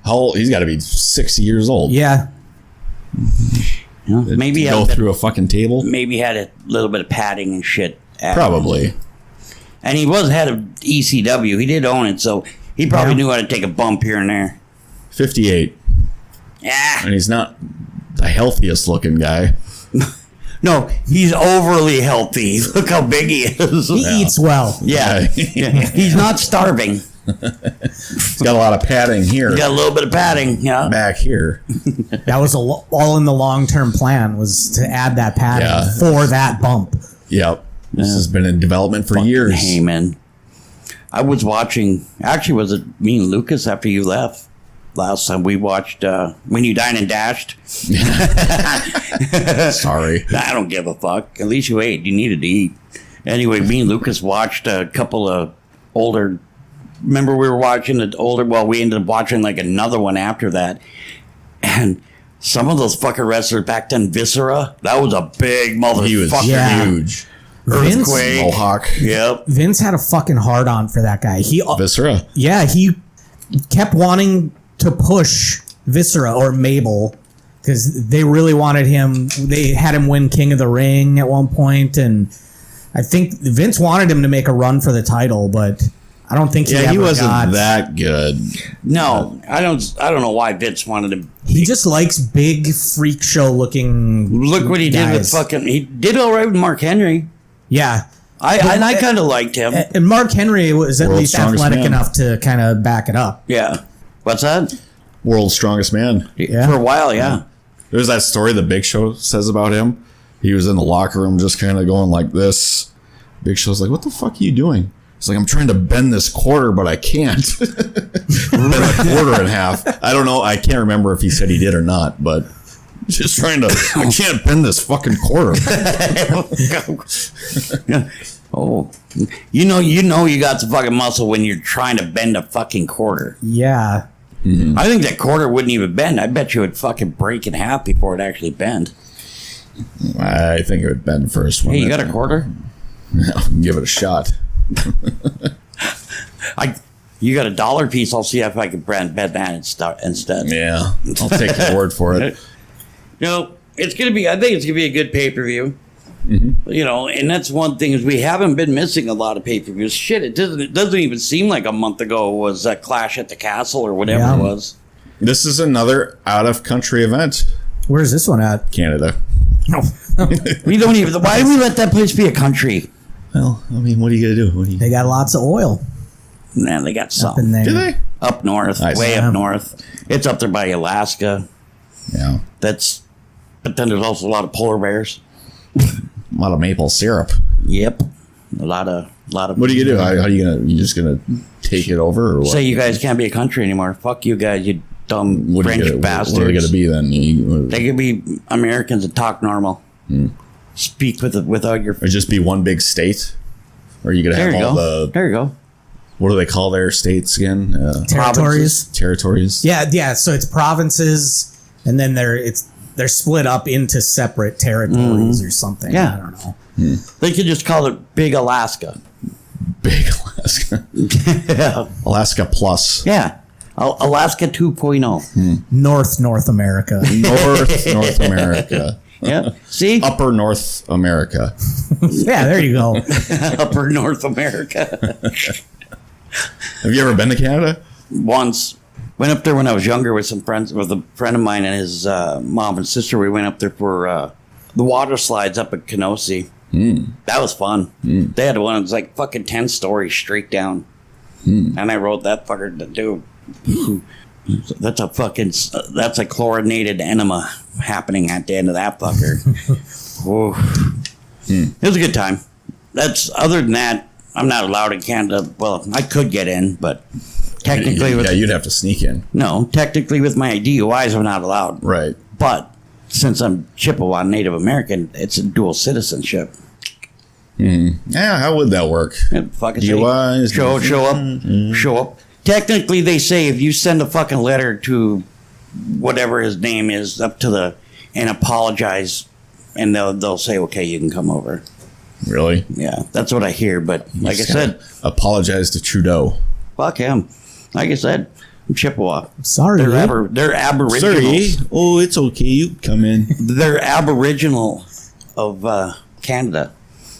how old he's got to be 60 years old. Yeah. Maybe go through a fucking table. Maybe had a little bit of padding and shit. Probably. And he was head of ECW. He did own it, so. He probably knew how to take a bump here and there. 58. Yeah. And he's not the healthiest looking guy. No, he's overly healthy. Look how big he is. He eats well. Yeah. He's not starving. He's got a lot of padding here. He's got a little bit of padding. Yeah. Back here. That was all in the long-term plan, was to add that padding for that bump. Yep. This has been in development for years. Heyman. I was watching, actually, was it me and Lucas after you left? Last time we watched When You Dined and Dashed. Sorry. I don't give a fuck. At least you ate. You needed to eat. Anyway, me and Lucas watched a couple of older... Remember we were watching the older... Well, we ended up watching like another one after that. And some of those fucking wrestlers back then, Viscera, that was a big motherfucker. He was huge. Earthquake. Mohawk. Yep. Vince had a fucking hard-on for that guy. Viscera. Yeah, he kept wanting to push Viscera or Mabel because they really wanted him. They had him win King of the Ring at one point, and I think Vince wanted him to make a run for the title, but I don't think he wasn't that good. No, I don't know why Vince wanted him. He just likes big freak show looking. Look what he did with fucking. He did all right with Mark Henry. Yeah. I kind of liked him. And Mark Henry was at World's least strongest athletic man. enough to kind of back it up. Yeah. What's that? World's strongest man. Yeah. For a while, yeah. There's that story the Big Show says about him. He was in the locker room just kind of going like this. Big Show's like, what the fuck are you doing? He's like, I'm trying to bend this quarter, but I can't. Bend a quarter in half. I don't know. I can't remember if he said he did or not, but just trying to, I can't bend this fucking quarter. Oh, you know you got the fucking muscle when you're trying to bend a fucking quarter. Yeah. I think that quarter wouldn't even bend. I bet you it would fucking break in half before it actually bend. I think it would bend first. Hey, you got a quarter? Give it a shot. You got a $1 piece. I'll see if I can bend that instead. Yeah, I'll take your word for it. You know, it's gonna be. I think it's gonna be a good pay-per-view. You know, and that's one thing is we haven't been missing a lot of pay-per-views. Shit, it doesn't even seem like a month ago was a Clash at the Castle or whatever it was. This is another out-of-country event. Where's this one at? Canada. We don't even. Why do we let that place be a country? Well, I mean, what are you gonna do? They got lots of oil Man, they got up in something there. Do they? up north, Nice. way Yeah. up north. It's up there by Alaska. Yeah. But then there's also a lot of polar bears. A lot of maple syrup. Yep, a lot of. What are you gonna do? How are you gonna? You just gonna take it over, or what? Say you guys can't be a country anymore. Fuck you guys, you dumb What are French you gonna, bastards. What are they gonna be then? They could be Americans that talk normal. Speak without your. Or just be one big state? Or are you gonna There have you all go. the? There you go. What do they call their states again? Territories. Territories. Yeah. So it's provinces, and then they're split up into separate territories or something. Yeah. I don't know. They could just call it Big Alaska. Big Alaska. Yeah. Alaska Plus. Yeah. Alaska 2.0. North America. North America. Yeah. See? Upper North America. Yeah, there you go. Upper North America. Have you ever been to Canada? Once. Went up there when I was younger with some friends, with a friend of mine and his mom and sister. We went up there for the water slides up at Kenosee. That was fun. They had one that was like fucking 10 stories straight down. And I rode that fucker to do. That's a chlorinated enema happening at the end of that fucker. It was a good time. Other than that, I'm not allowed in Canada. Well, I could get in, but technically you'd have to sneak in. No, technically with my DUIs, I'm not allowed. Right. But since I'm Chippewa Native American, it's a dual citizenship. Yeah, how would that work? Fucking DUIs, show up. Technically, they say if you send a fucking letter to whatever his name is up to and apologize, and they'll say, okay, you can come over. Really? Yeah, that's what I hear. But like I said, apologize to Trudeau. fuck him. Like I said, I'm Chippewa. Sorry. They're Aboriginal. Sorry. Oh, it's okay. You come in. They're Aboriginal of Canada.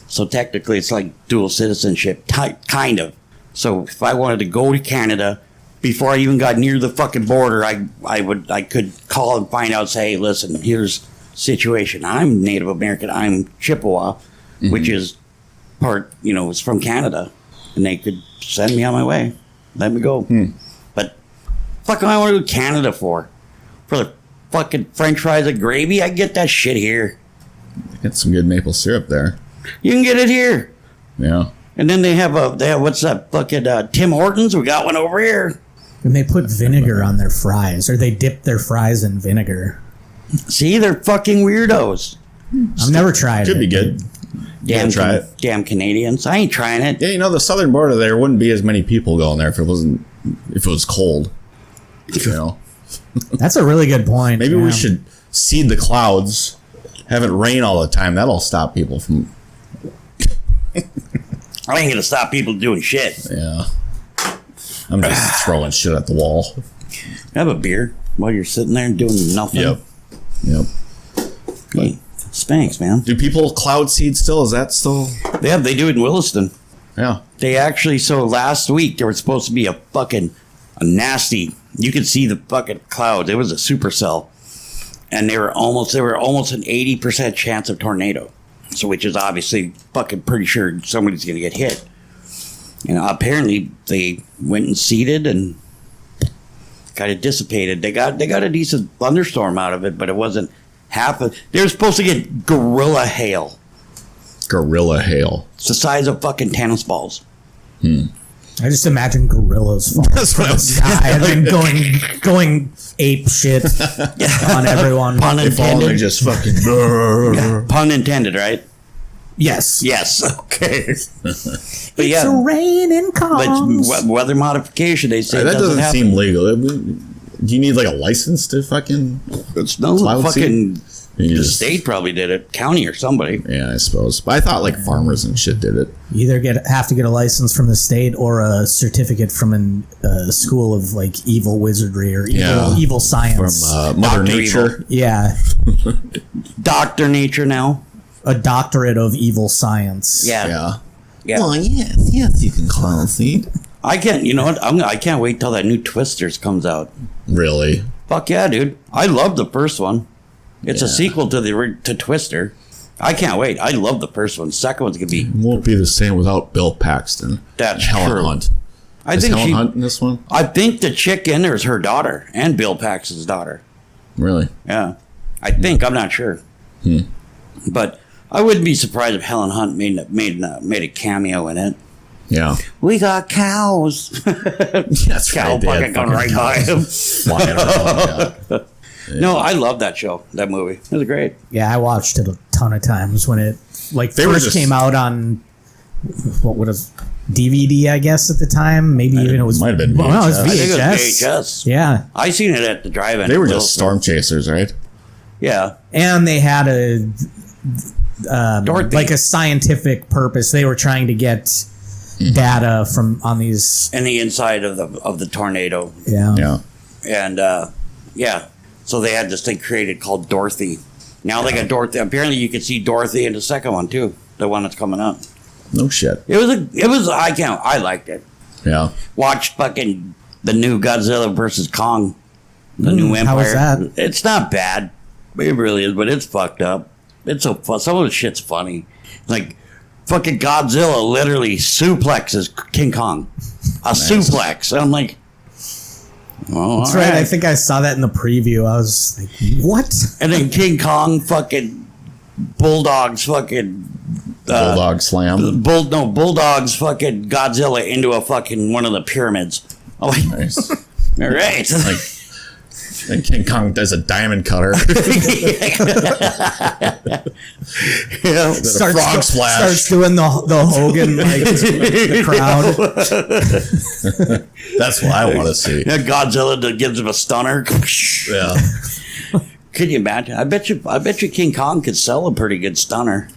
So technically, it's like dual citizenship, kind of. So if I wanted to go to Canada, before I even got near the fucking border, I could call and find out, say, hey, listen, here's situation. I'm Native American. I'm Chippewa, which is part, it's from Canada. And they could send me on my way. Let me go. But fuck am I want to go to Canada for? For the fucking French fries and gravy? I get that shit here. Get some good maple syrup there. You can get it here. Yeah. And then they have what's that fucking Tim Hortons? We got one over here. And they put vinegar on their fries, or they dip their fries in vinegar. See, they're fucking weirdos. I've never tried it. Could be good. Damn, try it. Damn Canadians. I ain't trying it. Yeah, the southern border there wouldn't be as many people going there if it was cold. That's a really good point. Maybe yeah. we should seed the clouds, have it rain all the time. That'll stop people from. I ain't gonna stop people doing shit. Yeah. I'm just throwing shit at the wall. Have a beer while you're sitting there doing nothing. Yep. Hey, Spanx, man. Do people cloud seed still? Is that still? They do it in Williston. Yeah. They actually, so last week there was supposed to be a nasty, you could see the fucking clouds. It was a supercell. And they were almost an 80% chance of tornado. So, which is obviously fucking pretty sure somebody's going to get hit. And apparently they went and seeded and kind of dissipated. They got a decent thunderstorm out of it, but it wasn't half of. They were supposed to get gorilla hail. Gorilla hail. It's the size of fucking tennis balls. I just imagine gorillas falling That's what I was sky and then going ape shit on everyone. Pun They fall and they intended. just fucking. Yeah, pun intended, right? Yes. Yes. Okay. But It's yeah, raining but cars. weather modification, they say That doesn't doesn't happen. seem legal. Do you need like a license to fucking? It's no cloud fucking. You The just- state probably did it, county or somebody. Yeah, I suppose. But I thought like farmers and shit did it. You either have to get a license from the state or a certificate from a school of like evil wizardry or evil From science. Mother Dr. Nature. Yeah, Dr. Nature now. a doctorate of evil science. Yeah. Yeah. Well, yes, you can cloud seed. I can't, you know what? I can't wait till that new Twisters comes out. Really? Fuck yeah, dude. I love the first one. It's a Yeah. sequel to Twister. I can't wait. I love the first one. Second one's going to be. It won't be the same without Bill Paxton. That's Helen true. Hunt. I Is think Helen Hunt in this one? I think the chick in there is her daughter and Bill Paxton's daughter. Really? Yeah. I think. I'm not sure. But I wouldn't be surprised if Helen Hunt made a cameo in it. Yeah. We got cows. That's Cow right. They fucking had going right by him. flying around. Yeah. No, I love that show, that movie. It was great. Yeah, I watched it a ton of times when it They were first just- came out on what was DVD, I guess at the time. Maybe even it was might have been Well, no, it was VHS. I think it was VHS. VHS. Yeah, I seen it at the drive-in. They were in just Wilson. storm chasers, right? Yeah. and they had a Dorothy. like a scientific purpose. They were trying to get data from on these. In the inside of the tornado. Yeah. Yeah. And yeah. So they had this thing created called Dorothy. Now they got Dorothy. Apparently you could see Dorothy in the second one too. The one that's coming up. No shit. I liked it. Yeah. Watched fucking the new Godzilla versus Kong. The new Empire. how was that? It's not bad. It really is, but it's fucked up. It's so fun. Some of the shit's funny. Like fucking Godzilla literally suplexes King Kong. A suplex. And I'm like, well, That's all right. right. I think I saw that in the preview. I was like, what? And then King Kong fucking bulldogs fucking Bulldog slam. bulldogs fucking Godzilla into a fucking one of the pyramids. I'm like, Nice. all right. Like, and King Kong does a diamond cutter. Yeah. Frog splash. Starts doing the Hogan like the crowd. That's what I want to see. Yeah, Godzilla gives him a stunner. Yeah. Could you imagine? I bet you King Kong could sell a pretty good stunner.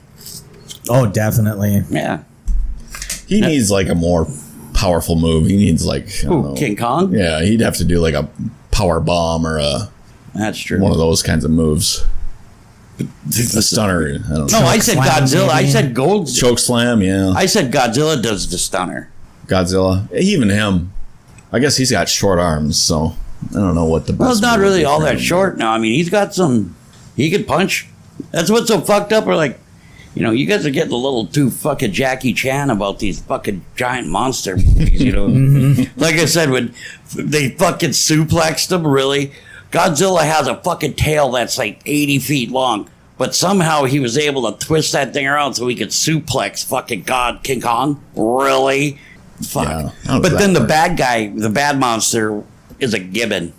Oh, definitely. Yeah. He needs like a more powerful move. He needs like I don't know. King Kong? Yeah, he'd have to do like a power bomb or That's true. one of those kinds of moves. A stunner. I don't know. No, I said Slam, Godzilla. I maybe? said Gold. Choke slam. Yeah. I said Godzilla does the stunner. Godzilla. Even him. I guess he's got short arms, so I don't know what the best. Well, it's not move would really be all for that him. short now. I mean, he's got some. He could punch. That's what's so fucked up. We're like, you know, you guys are getting a little too fucking Jackie Chan about these fucking giant monster movies, you know? Like I said, when they fucking suplexed him, really, Godzilla has a fucking tail that's like 80 feet long, but somehow he was able to twist that thing around so he could suplex fucking King Kong. Really? Fuck. Yeah, I don't But know then that the part. bad guy, the bad monster, is a gibbon.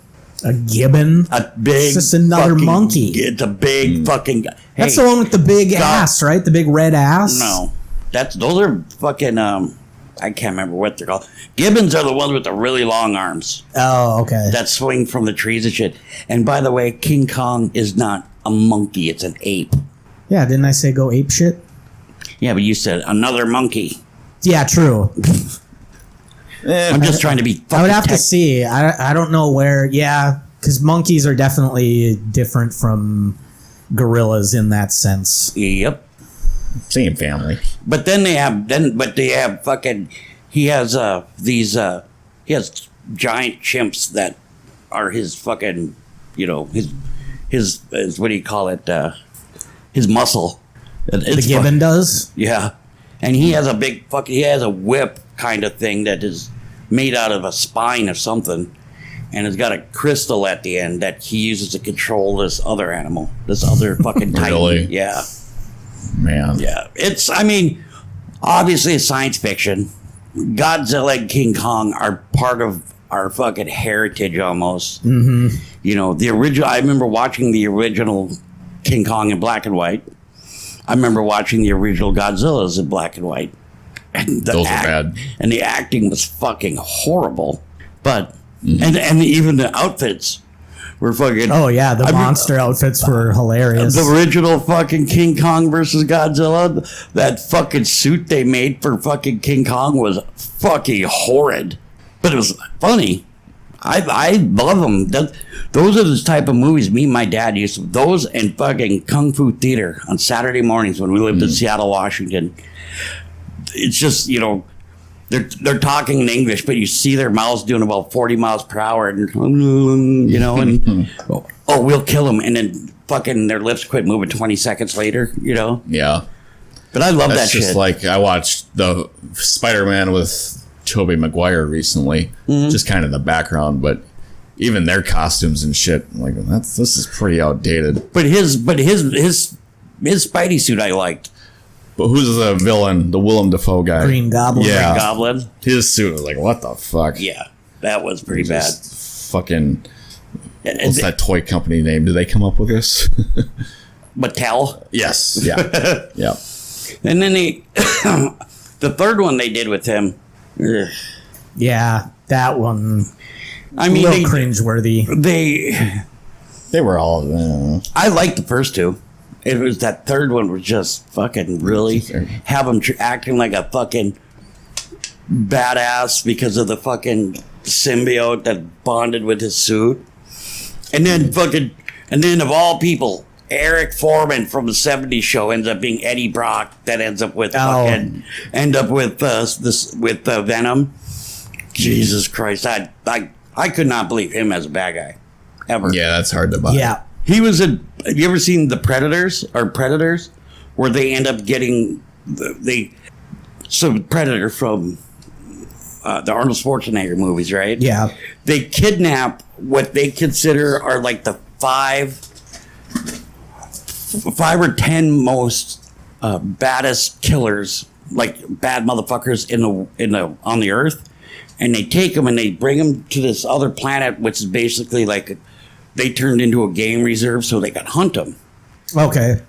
A gibbon. A big. It's just another fucking- monkey. It's a big fucking. That's hey, the one with the big ass, right? The big red ass. No, those are fucking. I can't remember what they're called. Gibbons are the ones with the really long arms Oh, okay. that swing from the trees and shit. And by the way, King Kong is not a monkey; it's an ape. Yeah, didn't I say go ape shit? Yeah, but you said another monkey. Yeah, true. I'm just trying to be. I would have to tech- see. I don't know where. Yeah, because monkeys are definitely different from gorillas in that sense. Yep. Same family. But then they have fucking. He has these. He has giant chimps that are his fucking. You know his what do you call it? His muscle. The gibbon does. Yeah, and he has a big fucking. He has a whip kind of thing that is made out of a spine or something, and it's got a crystal at the end that he uses to control this other animal, this other fucking titan. Really? Yeah, Man. yeah. It's. I mean, obviously it's science fiction. Godzilla and King Kong are part of our fucking heritage almost. Mm-hmm. You know, the original. I remember watching the original King Kong in black and white. I remember watching the original Godzillas in black and white. And Those are bad. And the acting was fucking horrible. But, and even the outfits were fucking... Oh, yeah. The monster outfits were hilarious. The original fucking King Kong versus Godzilla, that fucking suit they made for fucking King Kong was fucking horrid. But it was funny. I love them. Those are the type of movies me and my dad used to. Those and fucking Kung Fu Theater on Saturday mornings when we lived in Seattle, Washington. It's just, you know, they're talking in English, but you see their mouths doing about 40 miles per hour, and you know, and oh, we'll kill them, and then fucking their lips quit moving 20 seconds later, you know. Yeah. But I love That's that just shit. like I watched the Spider-Man with Tobey Maguire recently, just kind of in the background, but even their costumes and shit, like this is pretty outdated. But his Spidey suit I liked. But who's the villain? The Willem Dafoe guy. Green Goblin. Yeah. Goblin. His suit was like, what the fuck? Yeah, that was pretty bad. Just fucking. And What's that toy company name? Did they come up with this? Mattel. Yes. Yeah. Yeah. And then the third one they did with him. ugh. Yeah, that one. I A mean, little cringeworthy. They were all. I liked the first two. It was that third one was just fucking really have him acting like a fucking badass because of the fucking symbiote that bonded with his suit. And then of all people, Eric Foreman from the 70s show ends up being Eddie Brock that ends up with Venom. Jesus Christ. I could not believe him as a bad guy. Ever. Yeah, that's hard to buy. Yeah. He was have you ever seen the Predators where they end up getting Predator from the Arnold Schwarzenegger movies, right? Yeah. They kidnap what they consider are like the five or 10 most baddest killers, like bad motherfuckers on the earth, and they take them and they bring them to this other planet, which is basically like they turned into a game reserve so they could hunt them. Okay.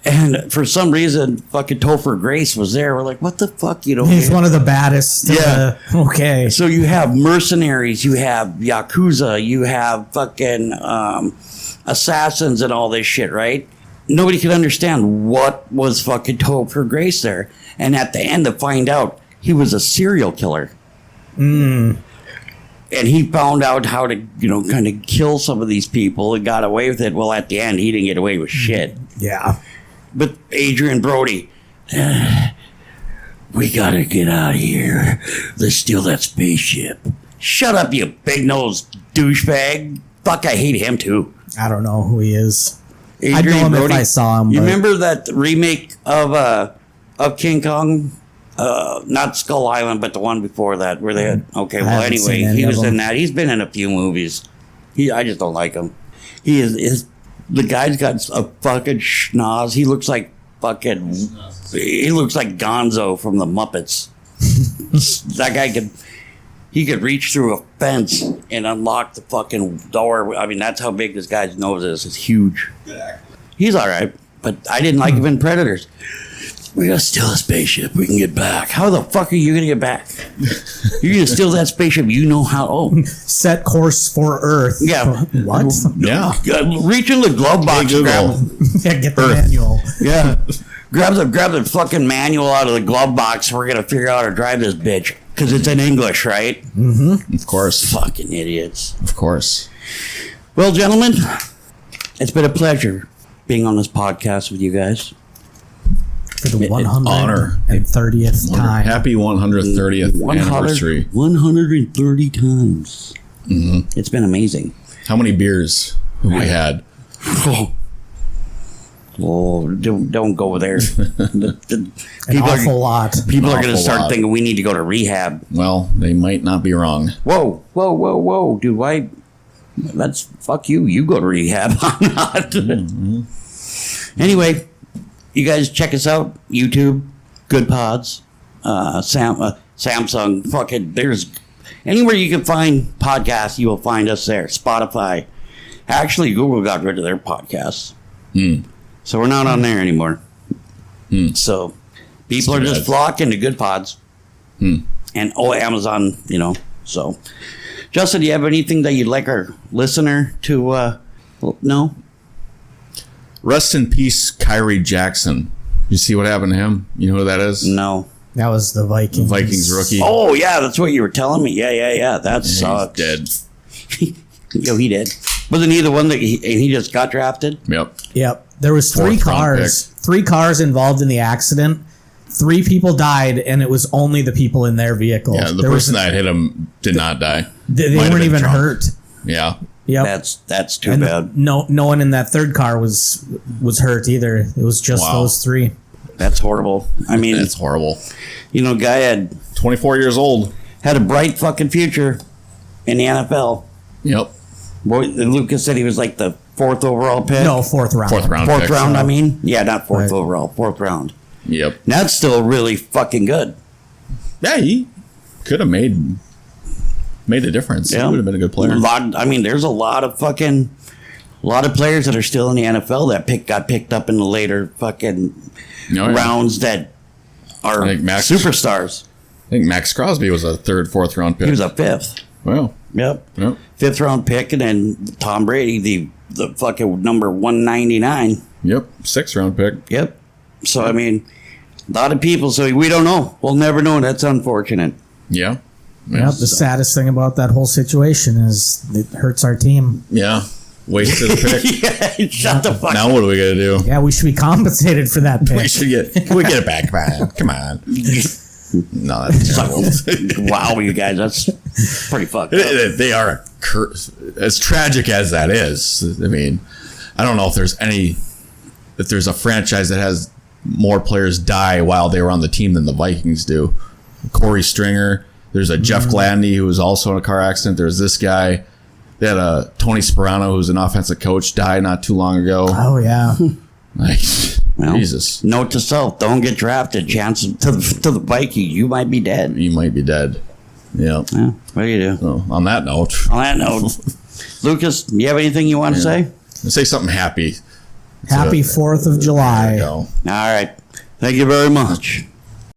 And for some reason, fucking Topher Grace was there. We're like, what the fuck, you know? He's one of the baddest. Yeah. Okay. So you have mercenaries, you have Yakuza, you have fucking assassins and all this shit, right? Nobody could understand what was fucking Topher Grace there. And at the end to find out he was a serial killer. And he found out how to, you know, kind of kill some of these people and got away with it. Well, at the end, he didn't get away with shit. Yeah. But Adrian Brody, we gotta get out of here. Let's steal that spaceship. Shut up, you big-nosed douchebag. Fuck, I hate him too. I don't know who he is. Adrian I'd know him Brody. if I saw him. You but- remember that remake of King Kong? Not Skull Island, but the one before that, where they had. Okay, well, haven't seen anyway, any he of was them. in that. He's been in a few movies. I just don't like him. He is the guy's got a fucking schnoz. He looks like fucking. He looks like Gonzo from the Muppets. That guy could reach through a fence and unlock the fucking door. I mean, that's how big this guy's nose is. It's huge. He's all right, but I didn't like him in Predators. We gotta steal a spaceship. We can get back. How the fuck are you gonna get back? You're gonna steal that spaceship. You know how? Oh, Set course for Earth. yeah. What? Yeah. Reach in the glove box. Hey, Grab, Google. Yeah, get the manual. yeah. Grab the fucking manual out of the glove box. We're gonna figure out how to drive this bitch. Because it's in English, right? Of course. Fucking idiots. Of course. Well, gentlemen, it's been a pleasure being on this podcast with you guys. For the Honor. 130th time. Happy 130th anniversary. 130 times. It's been amazing. How many beers have we had? Oh, don't go there. An awful lot. People are An going to awful start lot. thinking we need to go to rehab. Well, they might not be wrong. Whoa, dude! Why? That's fuck you. You go to rehab. I'm not. Anyway, you guys check us out. YouTube, Good Pods, Samsung. Fucking there's anywhere you can find podcasts, you will find us there. Spotify. Actually, Google got rid of their podcasts, so we're not on there anymore. So people are just flocking to Good Pods, and Amazon. So. Justin, do you have anything that you'd like our listener to know? Rest in peace, Kyrie Jackson. You see what happened to him? You know who that is? No. That was the Vikings. Vikings rookie. Oh, yeah, that's what you were telling me. Yeah. That sucks. He's dead. Yo, he did. Wasn't he the one that he just got drafted? Yep. There was three Fourth round cars. 3 cars involved in the accident. 3 people died, and it was only the people in their vehicle. Yeah, the person that hit him did not die. They Might have weren't been even drunk. hurt. Yeah. Yep. That's too And bad. no one in that third car was hurt either. It was just Wow. those 3. That's horrible. I mean, It's horrible. guy had 24 years old. a bright fucking future in the NFL. Yep. Boy, Lucas said he was like the 4th overall pick. No, 4th round. Fourth round. Fourth pick. round, I mean. Yeah, not 4th Right. overall. 4th round. Yep. That's still really fucking good. Yeah, he could have made a difference. Yeah. He would have been a good player. There's a lot of players that are still in the NFL that got picked up in the later fucking Oh, yeah. rounds that are I think Max- superstars. I think Max Crosby was a 3rd, 4th round pick. He was a 5th. Wow. Yep. Yep. 5th round pick, and then Tom Brady, the fucking number 199. Yep. 6th round pick. Yep. So I mean, a lot of people. So we don't know. We'll never know. That's unfortunate. Yeah. Yep, the saddest thing about that whole situation is it hurts our team. Yeah. Wasted the pick. Yeah, shut the fuck. Now what are we gonna do? Yeah, we should be compensated for that pick. Can we get it back? Come on. No, that's terrible. Wow, you guys, that's pretty fucked up. They are a curse. As tragic as that is, I mean, I don't know if there's a franchise that has more players die while they were on the team than the Vikings do. Corey Stringer. There's a Jeff Gladney who was also in a car accident. There's this guy. They had a Tony Sperano, who's an offensive coach, died not too long ago. Oh, yeah. Like, Well, Jesus. Note to self: don't get drafted. Chance to the Vikings, you might be dead. You might be dead. Yeah. Yeah, what do you do? So, on that note, On that note, Lucas, you have anything you want to say? let's say something happy. Happy 4th of There July. you go. All right. Thank you very much.